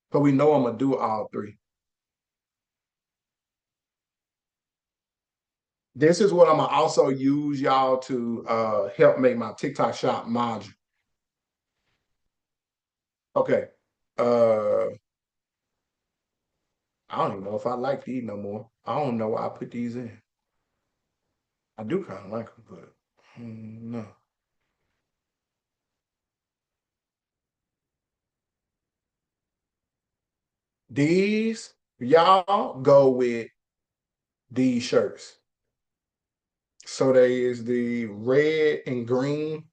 Because we know I'm gonna do all 3. This is what I'm gonna also use y'all to help make my TikTok shop module. Okay. I don't even know if I like these no more. I don't know why I put these in. I do kind of like them, but no. These, y'all go with these shirts. So there is the red and green.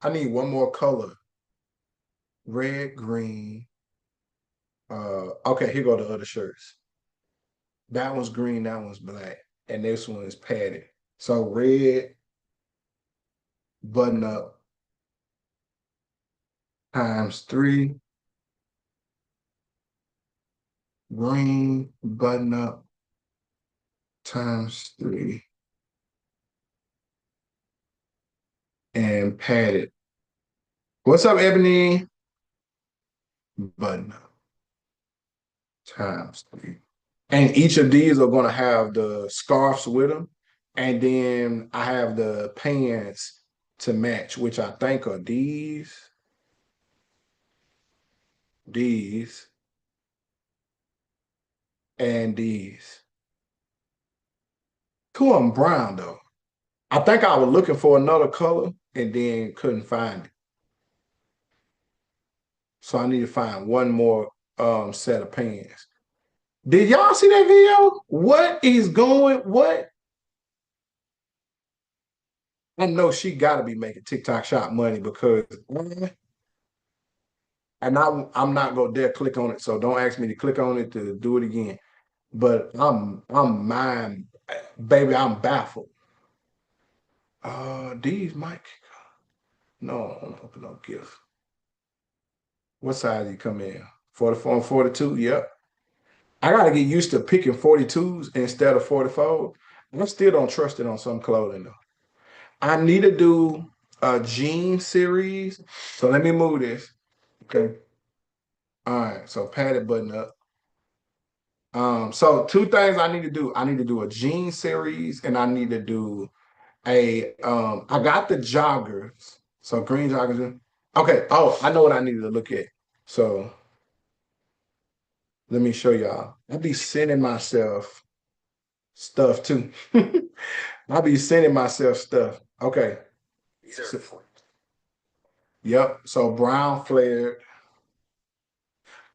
I need one more color. Red, green. Okay, here go the other shirts. That one's green, that one's black, and this one is padded. So red button up times 3, green button up times 3, and padded. What's up, Ebony? Button up times 3. And each of these are going to have the scarves with them. And then I have the pants to match, which I think are these, and these. Two of them brown, though. I think I was looking for another color and then couldn't find it. So I need to find one more set of pants. Did y'all see that video? What? I know she got to be making TikTok shop money, because, and I'm not gonna dare click on it, so don't ask me to click on it to do it again. But I'm baby, I'm baffled. These might, no, I'm open up gift. What size you come in? 44 and 42? Yep. I gotta get used to picking 42s instead of 44. I still don't trust it on some clothing though. I need to do a jean series. So let me move this. Okay. All right. So padded button up. So 2 things I need to do. I need to do a jean series, and I need to do I got the joggers. So green joggers. Okay. Oh, I know what I needed to look at. So Let me show y'all. I be sending myself stuff too. I be sending myself stuff. Okay. So- yep. So brown flared.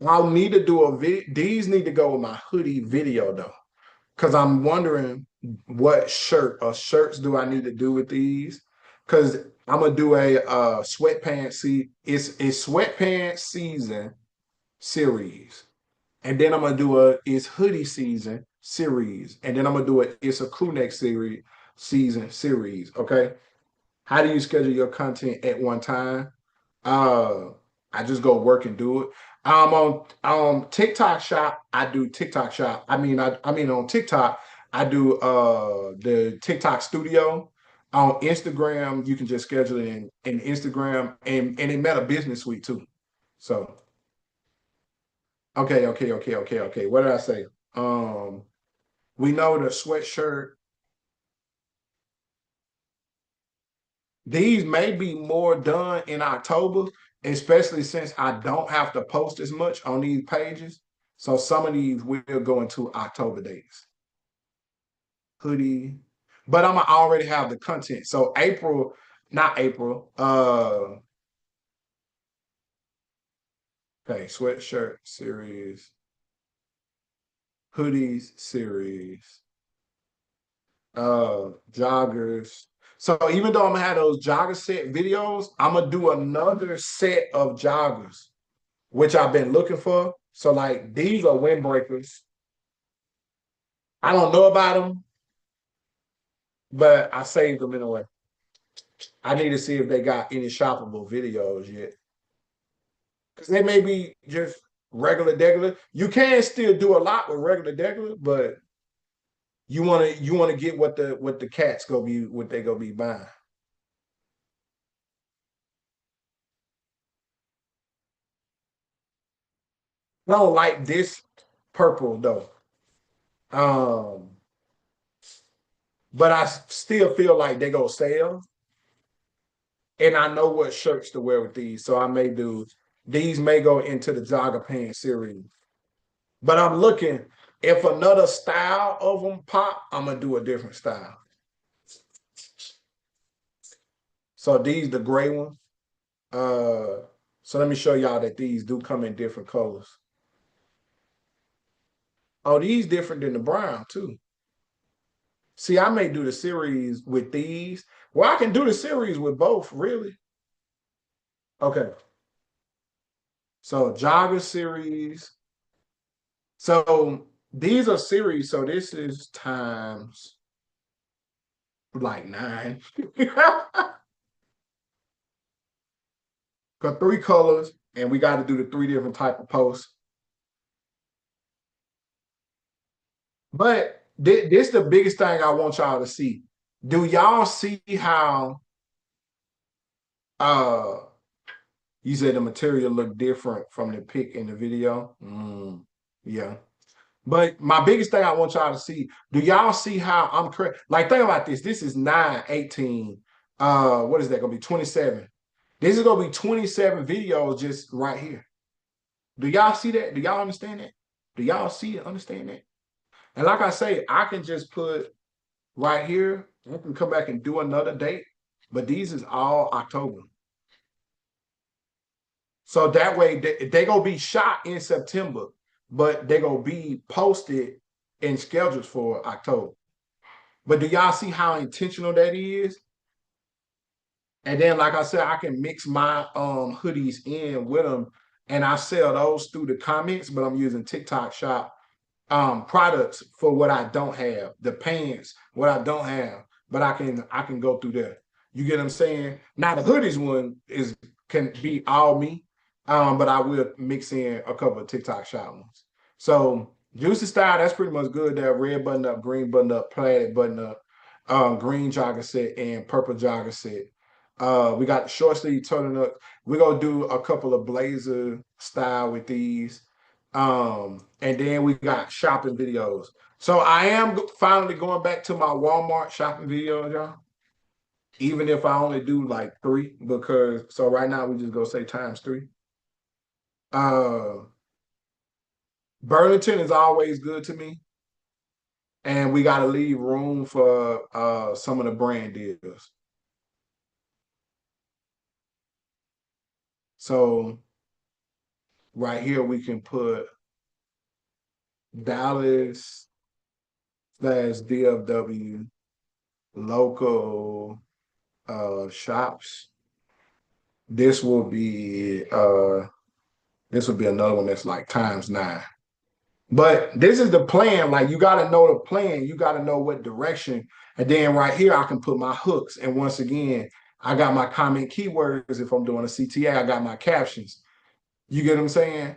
I'll need to do a video. These need to go with my hoodie video though. Cause I'm wondering what shirt or shirts do I need to do with these? Cause I'm gonna do a sweatpants it's sweatpants season series. And then I'm gonna do it's hoodie season series. And then I'm gonna do it's a crew neck series. Okay. How do you schedule your content at one time? Uh, I just go work and do it. On TikTok Shop, I do TikTok Shop. I mean on TikTok, I do the TikTok Studio. On Instagram, you can just schedule it in Instagram and it Meta Business Suite too. So okay. What did I say? Um, we know the sweatshirt. These may be more done in October, especially since I don't have to post as much on these pages. So some of these will go into October dates. Hoodie, but I'm gonna already have the content. So April, not April. Okay, sweatshirt series, hoodies series, joggers. So even though I'm gonna have those jogger set videos, I'm gonna do another set of joggers which I've been looking for. So like these are windbreakers. I don't know about them, but I saved them anyway. I need to see if they got any shoppable videos yet. Because they may be just regular. You can still do a lot with regular, but you wanna get what the cats go be what they go be buying. I don't like this purple though. Um, but I still feel like they go sell. And I know what shirts to wear with these, so I may do these may go into the jogger pants series. But I'm looking if another style of them pop, I'm gonna do a different style. So these the gray ones. So let me show y'all that these do come in different colors. Oh, these different than the brown too. See, I may do the series with these. Well, I can do the series with both, really. Okay. So jogger series. So these are series. So this is times like 9. Got 3 colors, and we got to do the 3 different type of posts. But this the biggest thing I want y'all to see. Do y'all see how uh you said the material look different from the pic in the video? Yeah. But my biggest thing I want y'all to see, do y'all see how I'm correct? Like, think about this. This is 9/18. What is that gonna be? 27. This is gonna be 27 videos just right here. Do y'all see that? Do y'all understand that? Do y'all see it, understand that? And like I say, I can just put right here, I can come back and do another date, but these is all October. So that way they gonna be shot in September, but they gonna be posted in schedules for October. But do y'all see how intentional that is? And then, like I said, I can mix my hoodies in with them, and I sell those through the comments. But I'm using TikTok Shop products for what I don't have, the pants, what I don't have, but I can go through there. You get what I'm saying? Now the hoodies one is can be all me, but I will mix in a couple of TikTok Shop ones. So Juicy Style, that's pretty much good. That red button up, green button up, plaid button up, green jogger set, and purple jogger set. We got the short sleeve turtleneck. We're gonna do a couple of blazer style with these. And then we got shopping videos. So I am finally going back to my Walmart shopping videos, y'all. Even if I only do like 3, because so right now we just go say times 3. Uh Burlington is always good to me, and we got to leave room for some of the brand deals. So right here we can put Dallas / DFW local shops. This will be another one that's like ×9. But this is the plan. Like, you got to know the plan. You got to know what direction. And then right here, I can put my hooks. And once again, I got my comment keywords. If I'm doing a CTA, I got my captions. You get what I'm saying?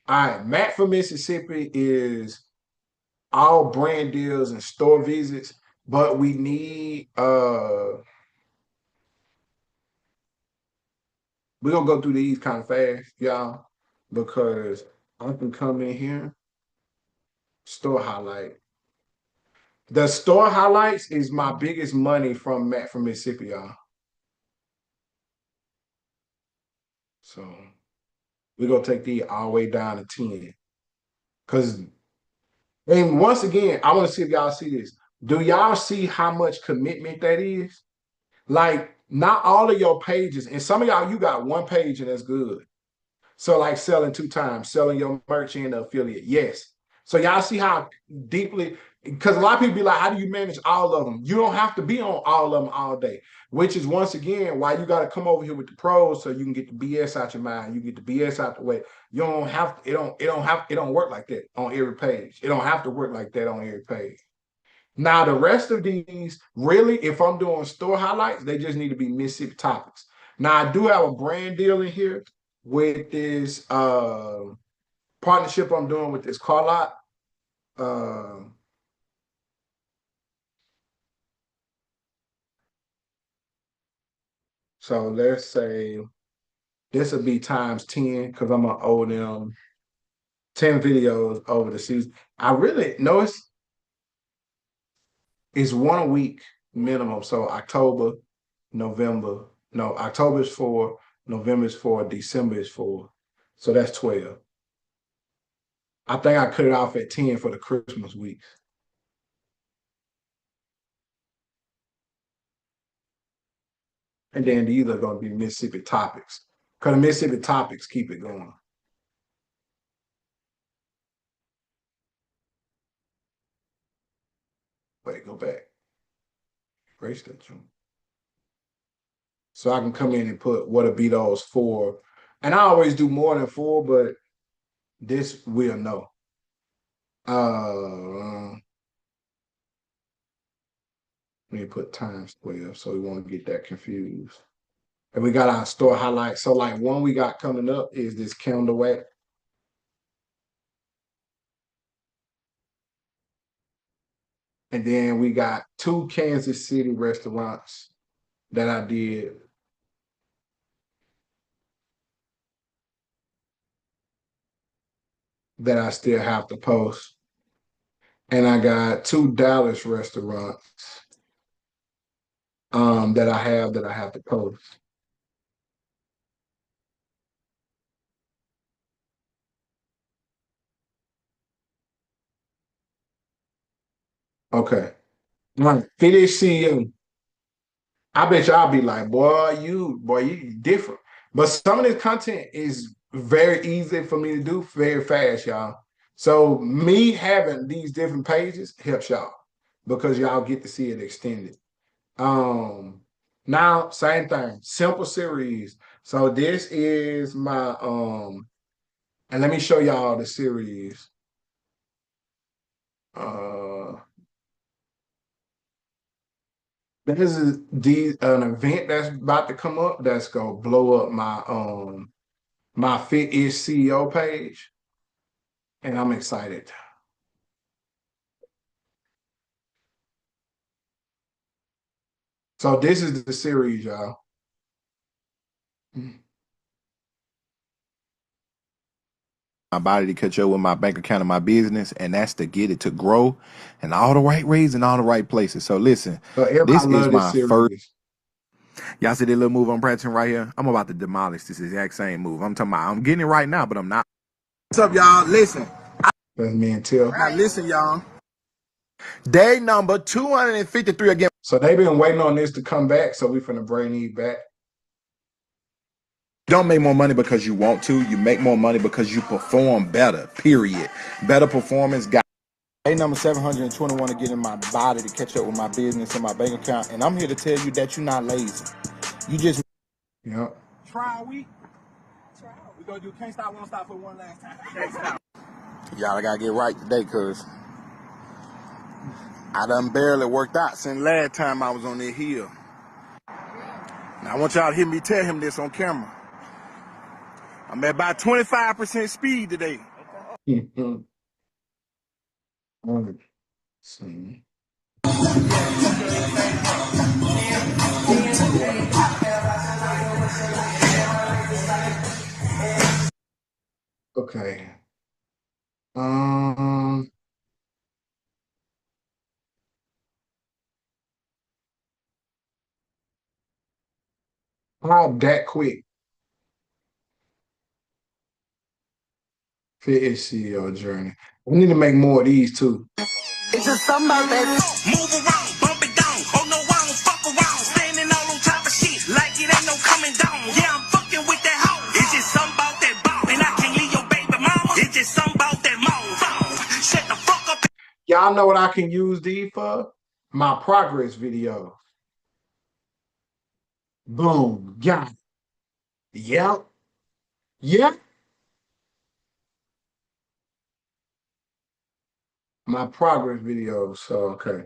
All right, Matt from Mississippi is all brand deals and store visits, but we need we're gonna go through these kind of fast, y'all, because I can come in here, store highlight. The store highlights is my biggest money from Matt from Mississippi, y'all. So we're gonna take these all the way down to 10. And once again, I want to see if y'all see this. Do y'all see how much commitment that is? Like, not all of your pages, and some of y'all, you got one page and that's good. So like selling 2 times, selling your merch and affiliate. Yes. So y'all see how deeply, because a lot of people be like, how do you manage all of them? You don't have to be on all of them all day, which is once again why you got to come over here with the pros so you can get the BS out your mind. You get the BS out the way. You don't have, it don't work like that on every page. It don't have to work like that on every page. Now, the rest of these, really, if I'm doing store highlights, they just need to be Mississippi topics. Now, I do have a brand deal in here with this partnership I'm doing with this car lot. So let's say this will be ×10 because I'm gonna owe them 10 videos over the season. I really know it's 1 a week minimum. So October, November, no, October is 4, November is 4, December is 4. So that's 12. I think I cut it off at 10 for the Christmas weeks. And then these are going to be Mississippi topics. Because the Mississippi topics keep it going. Wait, go back. Erase that joint. So I can come in and put what'll be those 4. And I always do more than 4, but this we'll know. Let me put ×12 so we won't get that confused. And we got our store highlights. So like one we got coming up is this candle wax. And then we got 2 Kansas City restaurants that I did. That I still have to post. And I got 2 Dallas restaurants that I have to post. Okay. All right. Finish CM. I bet y'all be like, boy, you different. But some of this content is very easy for me to do very fast, y'all. So me having these different pages helps y'all because y'all get to see it extended. Now, same thing, simple series. So this is my and let me show y'all the series. This is an event that's about to come up that's gonna blow up my Fit-ish CEO page, and I'm excited. So this is the series, y'all. My body to catch up with my bank account and my business, and that's to get it to grow in all the right ways and all the right places. So listen, So this everybody is love this my first. series. Y'all see that little move I'm practicing right here? I'm about to demolish this exact same move. I'm talking about I'm getting it right now, but I'm not What's up, y'all? Listen. That's me and Till. Now listen, y'all. Day number 253 again. So they been waiting on this to come back, so we finna bring these back. You don't make more money because you want to. You make more money because you perform better, period. Better performance, guys. Day number 721 to get in my body to catch up with my business and my bank account. And I'm here to tell you that you're not lazy. You just Yep. try a week. We're going to do Can't Stop, Won't Stop for one last time. Can't stop. Y'all, I got to get right today because I done barely worked out since last time I was on that hill. Now, I want y'all to hear me tell him this on camera. I'm at about 25% speed today. See. Okay. How that quick? Fit CEO journey. We need to make more of these too. It's just something about that. Move around, bump it down. Oh no, I don't fuck around. Standing all on top of shit like it ain't no coming down. Yeah, I'm fucking with that hoe. It's just something about that ball. And I can't leave your baby mama. It's just something about that mouth. Shut the fuck up. Y'all know what I can use these for? My progress video. Boom. Got it. Yep. Yep. My progress videos. So okay.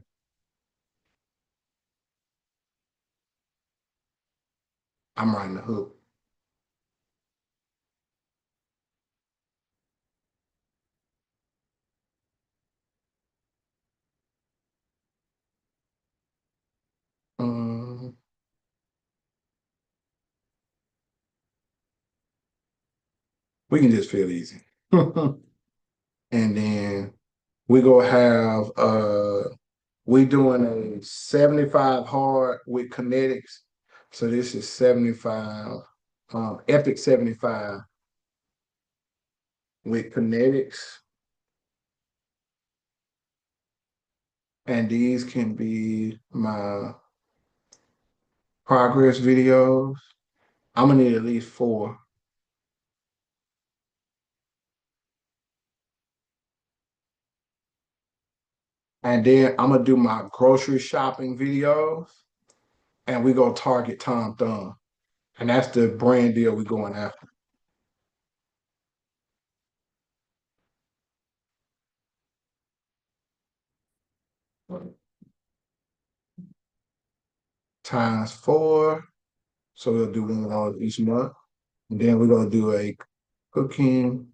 I'm writing the hook. We can just feel easy. And then we gonna have we doing a 75 hard with kinetics. So this is 75 epic 75 with kinetics. And these can be my progress videos. I'm gonna need at least 4. And then I'm gonna do my grocery shopping videos, and we go target Tom Thumb. And that's the brand deal we're going after. Times 4. So we'll do one of those each month. And then we're gonna do a cooking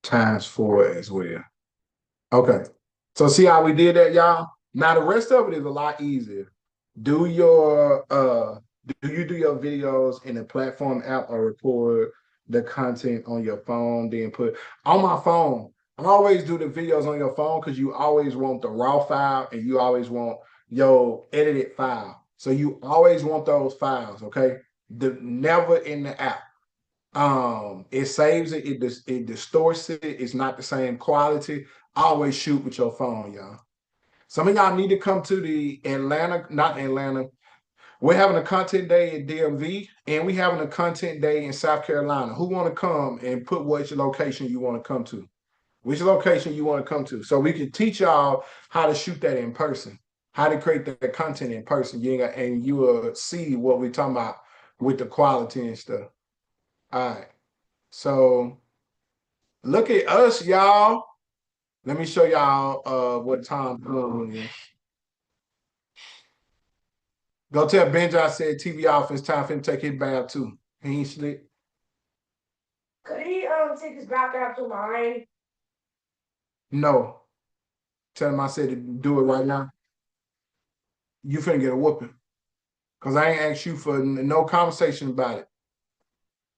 times 4 as well. Okay. So see how we did that, y'all? Now the rest of it is a lot easier. Do your do you do your videos in a platform app or record the content on your phone, then put on my phone. I always do the videos on your phone because you always want the raw file and you always want your edited file. So you always want those files, okay? Never in the app. It saves it, it distorts it, it's not the same quality. Always shoot with your phone, y'all. Some of y'all need to come to the not Atlanta. We're having a content day in DMV, and we having a content day in South Carolina. Who want to come and put which location you want to come to? Which location you want to come to? So we can teach y'all how to shoot that in person, how to create that content in person. And you will see what we're talking about with the quality and stuff. All right. So look at us, y'all. Let me show y'all what Tom Thumb is. Go tell Benji I said TV off. It's time for him to take his bath too. He ain't slick. Could he take his back after mine? No. Tell him I said to do it right now. You finna get a whooping. Cause I ain't asked you for no conversation about it.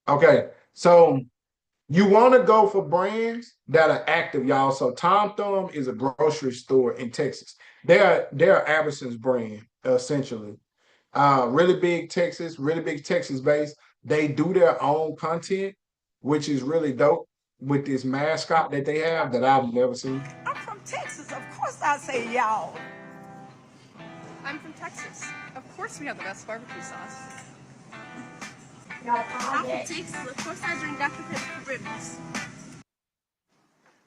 Okay, so you want to go for brands that are active, y'all. So Tom Thumb is a grocery store in Texas. They're Albertsons brand, essentially. really big Texas based. They do their own content, which is really dope with this mascot that they have that I've never seen. I'm from Texas. Of course I say y'all. I'm from Texas. Of course we have the best barbecue sauce. Not I'm from yet. Texas. Of course I drink Dr. Pepper for breakfast.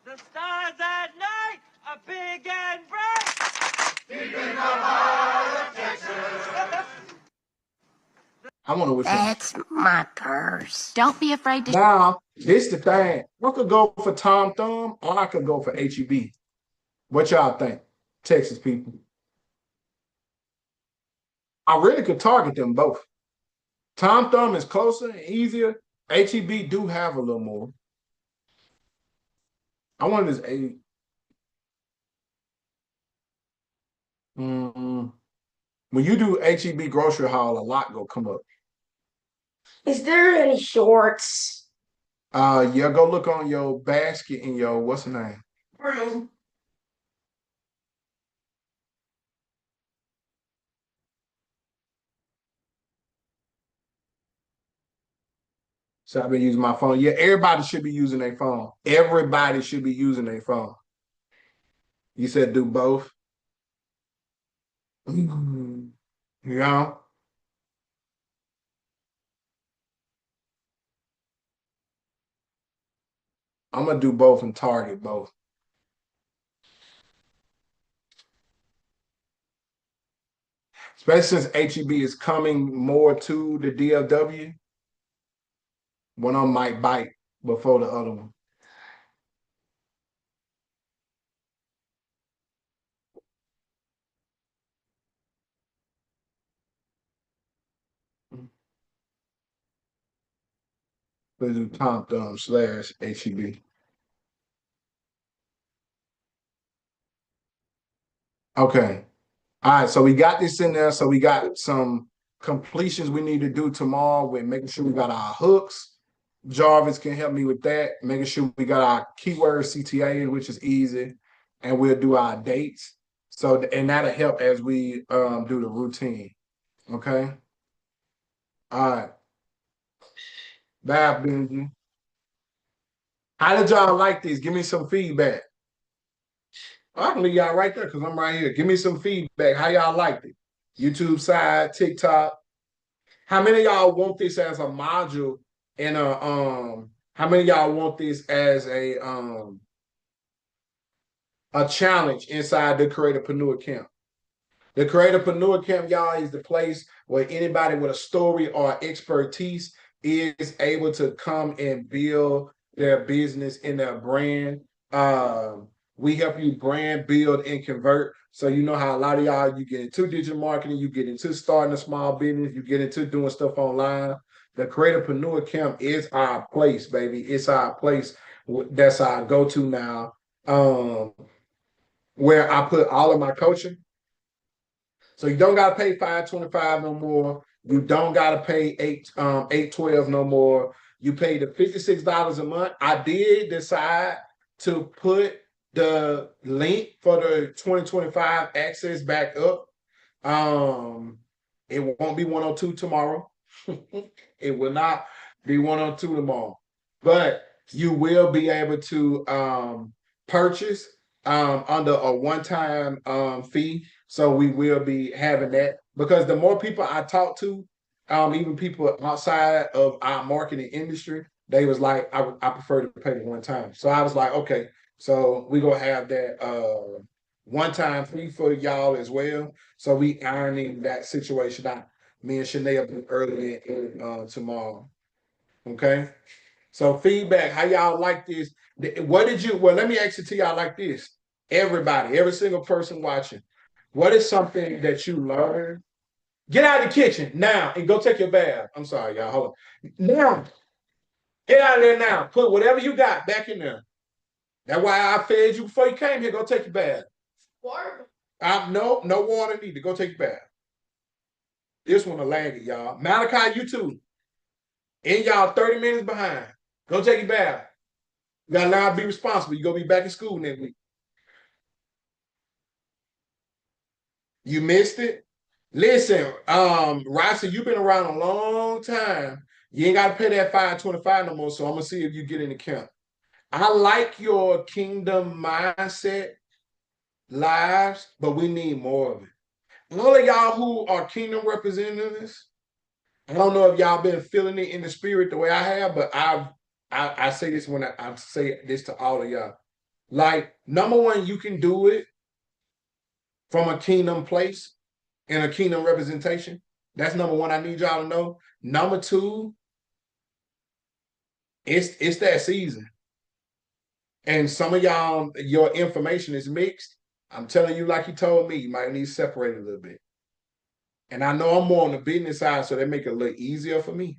The stars at night are big and bright. I wonder which one. That's my purse. Don't be afraid to. Now, this the thing. I could go for Tom Thumb or I could go for HEB. What y'all think, Texas people? I really could target them both. Tom Thumb is closer and easier. HEB do have a little more. I wonder this A. When you do HEB grocery haul, a lot go come up. Is there any shorts? Yeah, go look on your basket in your what's the name? Room. So I've been using my phone. Yeah, everybody should be using their phone. Everybody should be using their phone. You said do both. Yeah. I'm gonna do both and target both. Especially since HEB is coming more to the DFW. One of them might bite before the other one. Let's do Tom Thumb / HEB. Okay. All right, so we got this in there. So we got some completions we need to do tomorrow with making sure we got our hooks. Jarvis can help me with that, making sure we got our keyword CTA, which is easy, and we'll do our dates. So, and that'll help as we do the routine. Okay. All right. Bye, Benji. How did y'all like this? Give me some feedback. I can leave y'all right there because I'm right here. Give me some feedback. How y'all liked it? YouTube side, TikTok. How many of y'all want this as a module in a how many of y'all want this as a challenge inside the Creatorpreneur Camp? The Creatorpreneur Camp, y'all, is the place where anybody with a story or expertise is able to come and build their business and their brand. We help you brand, build, and convert. So you know how a lot of y'all, you get into digital marketing, you get into starting a small business, you get into doing stuff online. The Creatorpreneur Camp is our place, baby. It's our place. That's our go-to now. Where I put all of my coaching. So you don't gotta pay $525 no more. You don't gotta pay $812 no more. You pay the $56 a month. I did decide to put the link for the 2025 access back up. It won't be 102 tomorrow. It will not be 102 tomorrow, but you will be able to purchase under a one-time fee. So we will be having that because the more people I talk to, even people outside of our marketing industry, they was like, I prefer to pay one time. So I was like, okay, so we gonna have that one-time fee for y'all as well. So we ironing that situation out. Me and Shanae will be early in tomorrow. Okay. So feedback, how y'all like this? What did you? Well, let me ask it to y'all like this. Everybody, every single person watching, what is something that you learned? Get out of the kitchen now and go take your bath. I'm sorry, y'all. Hold on. Now, get out of there now. Put whatever you got back in there. That's why I fed you before you came here. Go take your bath. Water. No water needed. Go take your bath. This one will lag it, y'all. Malachi, you too. And y'all 30 minutes behind. Go take your bath. You gotta learn to be responsible. You're gonna be back in school next week. You missed it? Listen, Rossi, you've been around a long time. You ain't gotta pay that 525 no more. So I'm gonna see if you get in the camp. I like your kingdom mindset lives, but we need more of it. All of y'all who are kingdom representatives, I don't know if y'all been feeling it in the spirit the way I have, but I say this when I say this to all of y'all. Like, number one, you can do it from a kingdom place and a kingdom representation. That's number one. I need y'all to know. Number two, it's that season. And some of y'all, your information is mixed. I'm telling you, like you told me, you might need to separate a little bit. And I know I'm more on the business side, so that make it a little easier for me.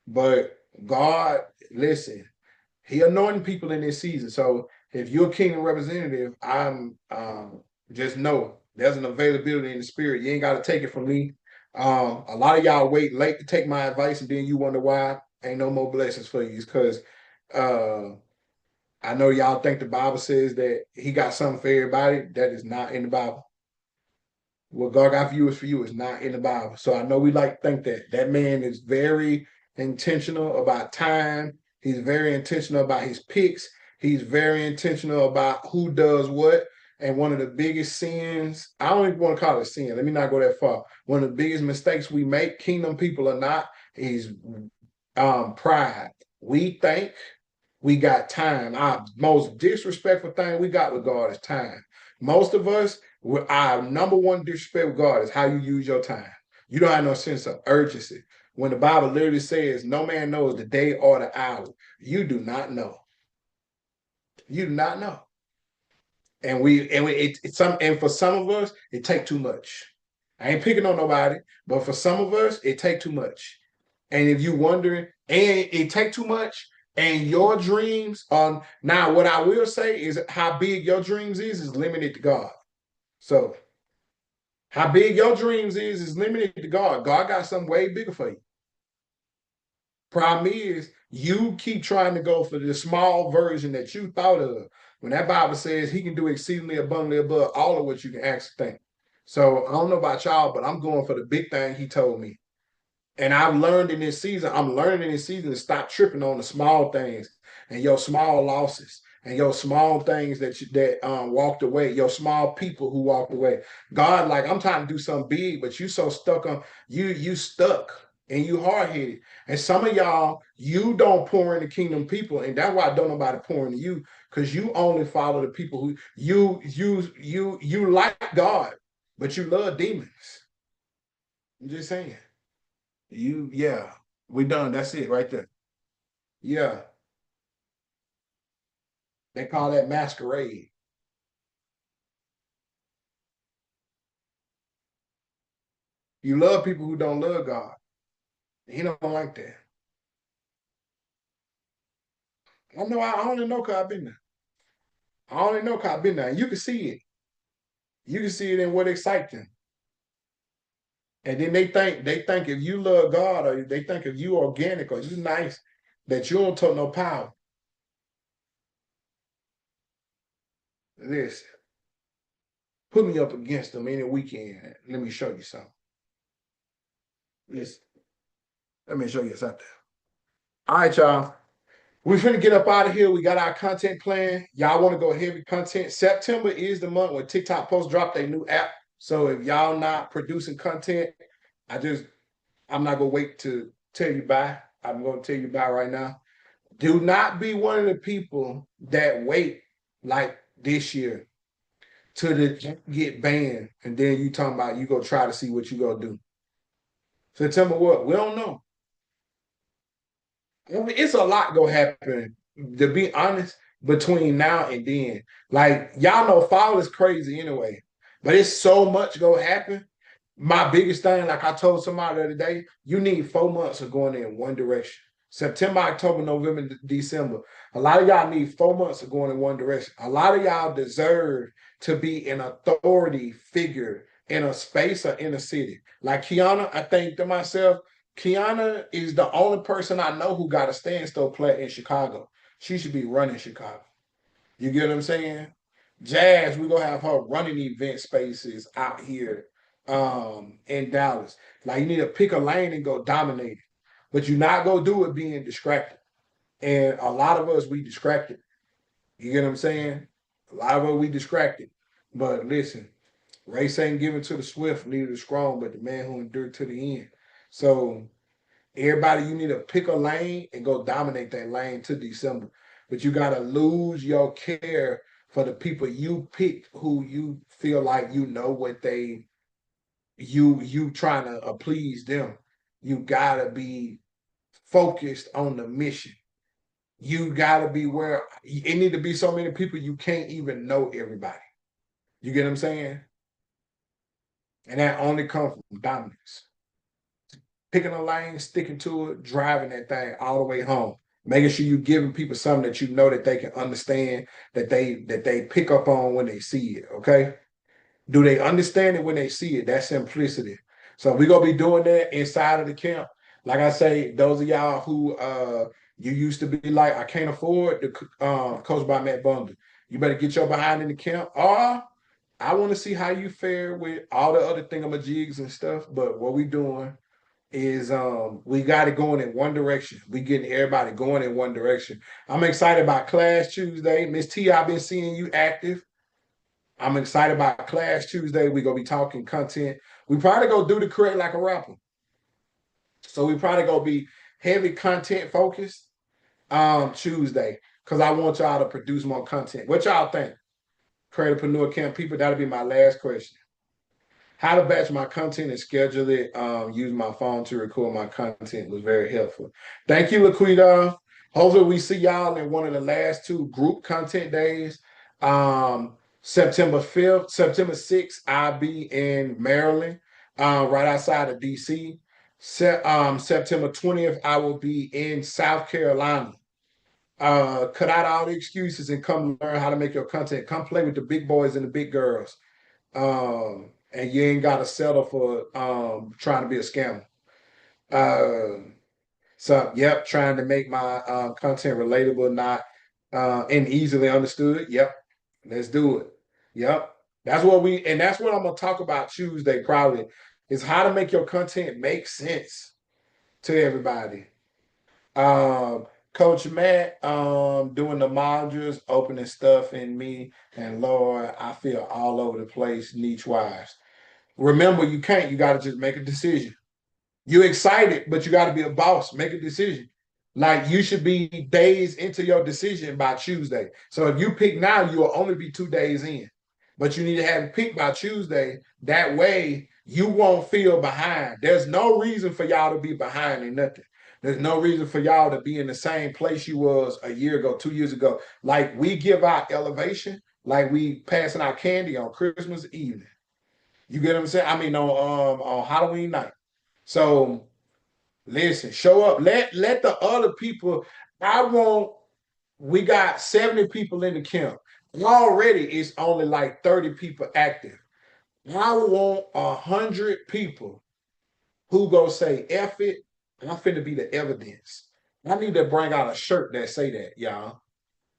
But God, listen, He anointing people in this season. So if you're a kingdom representative, I'm just know there's an availability in the spirit. You ain't got to take it from me. A lot of y'all wait late to take my advice, and then you wonder why ain't no more blessings for you. It's because I know y'all think the Bible says that He got something for everybody. That is not in the Bible. What God got for you is for you. It's not in the Bible. So I know we like to think that that man is very intentional about time. He's very intentional about his picks. He's very intentional about who does what. And one of the biggest sins, I don't even want to call it a sin. Let me not go that far. One of the biggest mistakes we make, kingdom people or not, is pride. We think we got time. Our most disrespectful thing we got with God is time. Most of us, our number one disrespect with God is how you use your time. You don't have no sense of urgency. When the Bible literally says, no man knows the day or the hour, you do not know. You do not know. And for some of us, it take too much. I ain't picking on nobody, but for some of us, it take too much. And if you wondering, and it take too much, and your dreams on now, what I will say is how big your dreams is limited to God. So how big your dreams is limited to God. God got something way bigger for you. Problem is, you keep trying to go for the small version that you thought of. When that Bible says He can do exceedingly abundantly above all of what you can ask or think. So I don't know about y'all, but I'm going for the big thing He told me. And I've learned in this season, I'm learning in this season to stop tripping on the small things and your small losses and your small things that walked away, your small people who walked away. God, like, I'm trying to do something big, but you so stuck on you stuck and you hard-headed. And some of y'all, you don't pour into kingdom people, and that's why don't nobody pour into you, because you only follow the people who you like God, but you love demons. I'm just saying. Yeah, we done. That's it right there. Yeah, they call that masquerade. You love people who don't love God. He don't like that. I know. I only know because I've been there. I only know because I've been there. And you can see it. You can see it in what excites them. And then they think if you love God, or they think if you organic or you nice, that you don't take no power. Listen, put me up against them any weekend. Let me show you something. Listen, let me show you something. All right, y'all. We're finna get up out of here. We got our content plan. Y'all want to go heavy content. September is the month when TikTok Post dropped their new app. So if y'all not producing content, I'm not gonna wait to tell you bye. I'm gonna tell you bye right now. Do not be one of the people that wait like this year to get banned, and then you talking about you go try to see what you gonna do. September what? We don't know. I mean, it's a lot gonna happen, to be honest, between now and then. Like, y'all know fall is crazy anyway, but it's so much gonna happen. My biggest thing, like I told somebody the other day, you need 4 months of going in one direction. September, October, November, December. A lot of y'all need 4 months of going in one direction. A lot of y'all deserve to be an authority figure in a space or in a city. Like Kiana, I think to myself, Kiana is the only person I know who got a standstill play in Chicago. She should be running Chicago. You get what I'm saying? Jazz, we're gonna have her running event spaces out here in Dallas. Like you need to pick a lane and go dominate it. But you're not gonna do it being distracted. And a lot of us we distracted. You get what I'm saying? A lot of us we distracted. But listen, race ain't given to the swift, neither the strong, but the man who endured to the end. So everybody, you need to pick a lane and go dominate that lane to December. But you gotta lose your care for the people you picked who you feel like you know what you trying to please them. You gotta be focused on the mission. You gotta be where it need to be so many people you can't even know everybody. You get what I'm saying? And that only comes from dominance. Picking a lane, sticking to it, driving that thing all the way home. Making sure you're giving people something that you know that they can understand, that they pick up on when they see it. Okay. Do they understand it when they see it? That's simplicity. So we're gonna be doing that inside of the camp. Like I say, those of y'all who you used to be like, I can't afford to coach by Matt Bundle. You better get your behind in the camp. Or I want to see how you fare with all the other thingamajigs and stuff. But what we doing is we got it going in one direction. We getting everybody going in one direction. I'm excited about Class Tuesday. Miss T, I've been seeing you active. I'm excited about Class Tuesday. We're gonna be talking content. We probably gonna do the correct like a rapper. So we probably gonna be heavy content focused Tuesday because I want y'all to produce more content. What y'all think? Creatorpreneur Camp people, that'll be my last question. How to batch my content and schedule it. Use my phone to record my content was very helpful. Thank you, Laquita. Hopefully we see y'all in one of the last two group content days. September 5th, September 6th, I'll be in Maryland, right outside of DC. September 20th, I will be in South Carolina. Cut out all the excuses and come learn how to make your content. Come play with the big boys and the big girls. And you ain't got to settle for trying to be a scammer. So, yep, trying to make my content relatable, not and easily understood. Yep, let's do it. Yep, that's what I'm gonna talk about Tuesday. Probably is how to make your content make sense to everybody. Coach Matt, doing the modules, opening stuff in me, and Lord, I feel all over the place niche wise. Remember, you can't. You got to just make a decision. You're excited, but you got to be a boss. Make a decision. Like you should be days into your decision by Tuesday. So if you pick now, you will only be 2 days in. But you need to have it picked by Tuesday. That way you won't feel behind. There's no reason for y'all to be behind in nothing. There's no reason for y'all to be in the same place you was a year ago, 2 years ago. Like we give out elevation, like we passing out candy on Christmas evening. You get what I'm saying? I mean, on Halloween night. So listen, show up. Let the other people. We got 70 people in the camp. Already it's only like 30 people active. I want 100 people who go say, F it, and I'm finna be the evidence. I need to bring out a shirt that say that, y'all.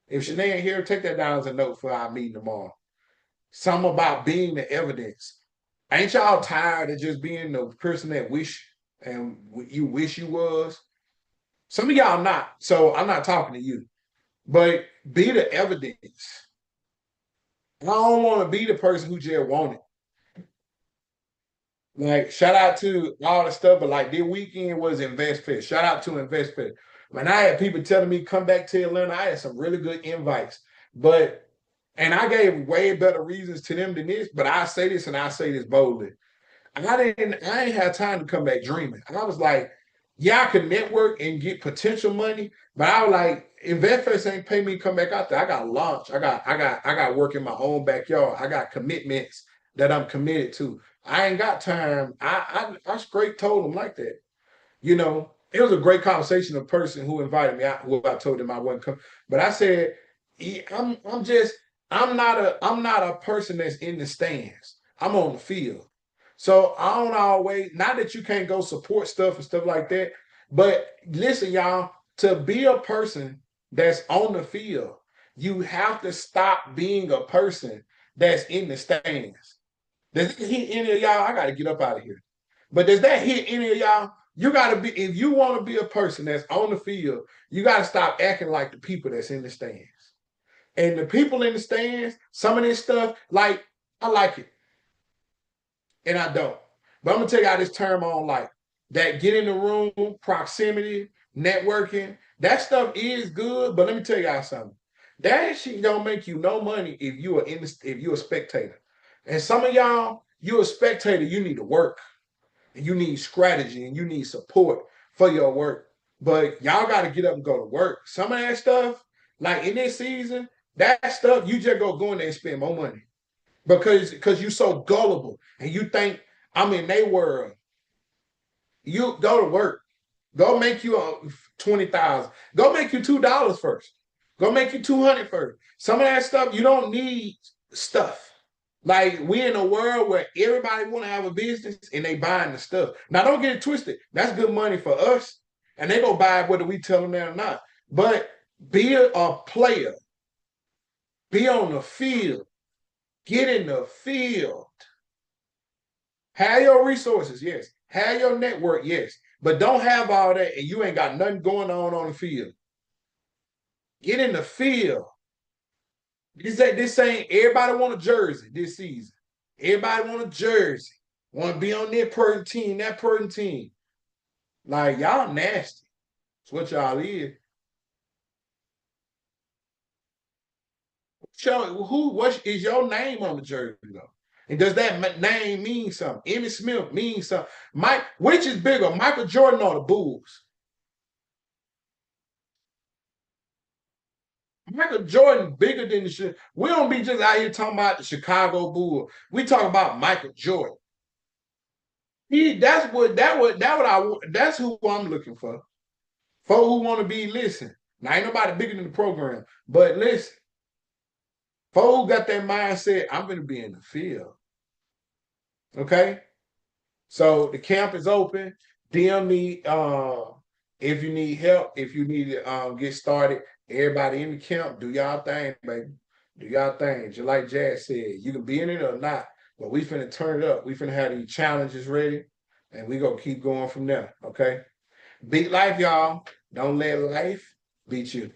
If Shanae ain't here, take that down as a note for our meeting tomorrow. Something about being the evidence. Ain't y'all tired of just being the person that you wish you was? Some of y'all not. So I'm not talking to you. But be the evidence. I don't want to be the person who just want it. Like, shout out to all the stuff, but like this weekend was InvestFest. Shout out to InvestFest. When I had people telling me come back to Atlanta, I had some really good invites. And I gave way better reasons to them than this, but I say this and I say this boldly. I ain't had time to come back dreaming. I was like, yeah, I could network and get potential money, but I was like, InvestFest ain't pay me to come back out there. I got launch. I got work in my own backyard. I got commitments that I'm committed to. I ain't got time. I straight told them like that. You know, it was a great conversation. A person who invited me out, who I told them I wasn't coming. But I said, I'm not a person that's in the stands. I'm on the field. So I don't always, not that you can't go support stuff and stuff like that, but listen, y'all, to be a person that's on the field, you have to stop being a person that's in the stands. Does that hit any of y'all? I gotta get up out of here. But does that hit any of y'all? You gotta be, if you want to be a person that's on the field, you gotta stop acting like the people that's in the stands. And the people in the stands, some of this stuff, like, I like it. And I don't. But I'm gonna tell you how this term on like that get in the room, proximity, networking, that stuff is good. But let me tell y'all something. That shit don't make you no money if you are if you're a spectator. And some of y'all, you're a spectator, you need to work. And you need strategy and you need support for your work. But y'all gotta get up and go to work. Some of that stuff, like in this season, that stuff, you just go in there and spend more money because you're so gullible and you think I'm in their world. You go to work. Go make you 20,000. Go make you $2 first. Go make you 200 first. Some of that stuff you don't need stuff. Like we in a world where everybody want to have a business and they buying the stuff. Now don't get it twisted. That's good money for us, and they go buy it whether we tell them that or not. But be a player. Be on the field. Get in the field. Have your resources, yes. Have your network, yes. But don't have all that and you ain't got nothing going on the field. Get in the field. This ain't everybody want a jersey this season. Everybody want a jersey. Want to be on that person team, that person team. Like y'all nasty. That's what y'all is. What is your name on the jersey though? And does that name mean something? Emmitt Smith means something. Which is bigger, Michael Jordan or the Bulls? Michael Jordan bigger than the shit. We don't be just out here talking about the Chicago Bulls. We talk about Michael Jordan. That's who I'm looking for. For who want to be listen. Now ain't nobody bigger than the program, but listen. For who got that mindset, I'm gonna be in the field. Okay. So the camp is open. DM me if you need help, if you need to get started. Everybody in the camp, do y'all thing, baby. Do y'all thing. Just like Jazz said, you can be in it or not, but we finna turn it up. We finna have these challenges ready, and we gonna keep going from there. Okay. Beat life, y'all. Don't let life beat you.